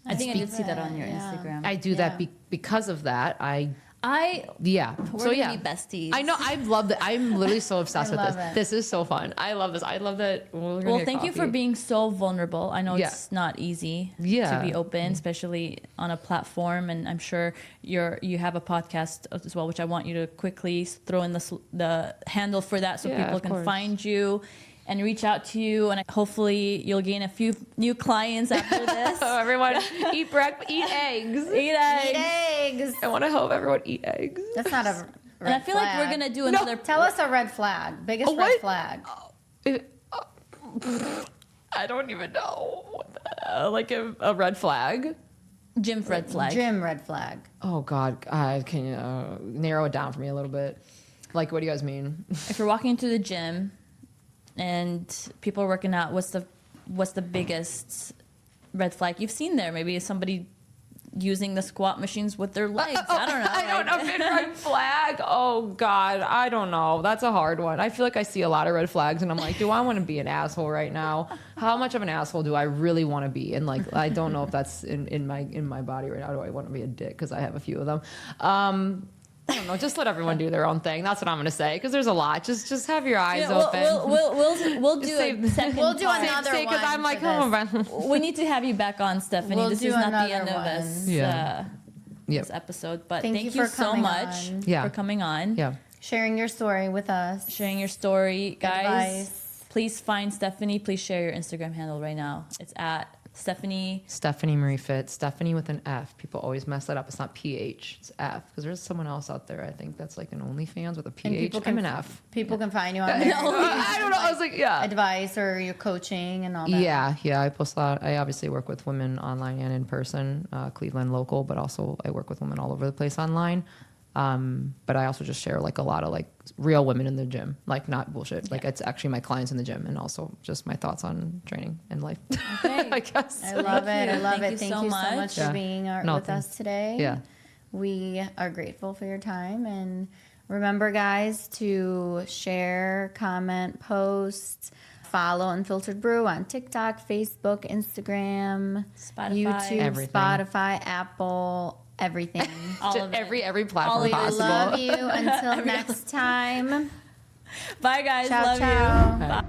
I think I did see that on your Yeah. Instagram. I do that because of that. We're gonna be besties. I know. I love that. I'm literally so obsessed with love this. it. This is so fun. I love this. I love that. Well, thank you for being so vulnerable. I know it's not easy to be open, especially on a platform. And I'm sure you have a podcast as well, which I want you to quickly throw in the handle for that so people can find you and reach out to you. And hopefully you'll gain a few new clients after this. Oh, everyone, eat eggs. Eat eggs. Eat eggs. I want to help everyone eat eggs. That's not a red And I feel like we're going to do another... Tell us a red flag. Biggest red flag. I don't even know. Like a red flag? Gym red flag. Gym red flag. Oh, God. Can you narrow it down for me a little bit? Like, what do you guys mean? If you're walking into the gym and people are working out, what's the biggest red flag you've seen there? Maybe somebody using the squat machines with their legs. I don't know. I don't know. Red flag. Oh God, I don't know. That's a hard one. I feel like I see a lot of red flags, and I'm like, do I want to be an asshole right now? How much of an asshole do I really want to be? And like, I don't know if that's in my body right now. Do I want to be a dick? Because I have a few of them. I don't know. Just let everyone do their own thing. That's what I'm going to say. Because there's a lot. Just have your eyes open. We'll do a second. We'll do part. another one. Because I'm like, oh, We need to have you back on, Stefanie. We'll this do is not the another end of one. this episode. But Thank thank you you for so coming much on. Yeah. for coming on. Yeah. Sharing your story with us. Sharing your story. Guys, Advice. please find Stefanie. Please share your Instagram handle right now. It's at Stefanie Marie Fit. Stephanie with an F. People always mess that up. It's not PH. It's F. Because there's someone else out there, I think, that's like an OnlyFans with a PH. I'm an F. People can find you on there. I don't know. I was like, yeah. Advice or your coaching and all that. Yeah. I post a lot. I obviously work with women online and in person, Cleveland local, but also I work with women all over the place online. But I also just share like a lot of like real women in the gym, like not bullshit. Like it's actually my clients in the gym and also just my thoughts on training and life. Okay. I guess. I love it. I love it. Thank you so much Yeah. for being with us today. Yeah. We are grateful for your time. And remember, guys, to share, comment, post, follow Unfiltered Brew on TikTok, Facebook, Instagram, Spotify. YouTube, Everything. spotify, Apple, everything. all of it. Every platform We possible. love you. Until next time. Bye, guys. Ciao, Love ciao. you. Bye.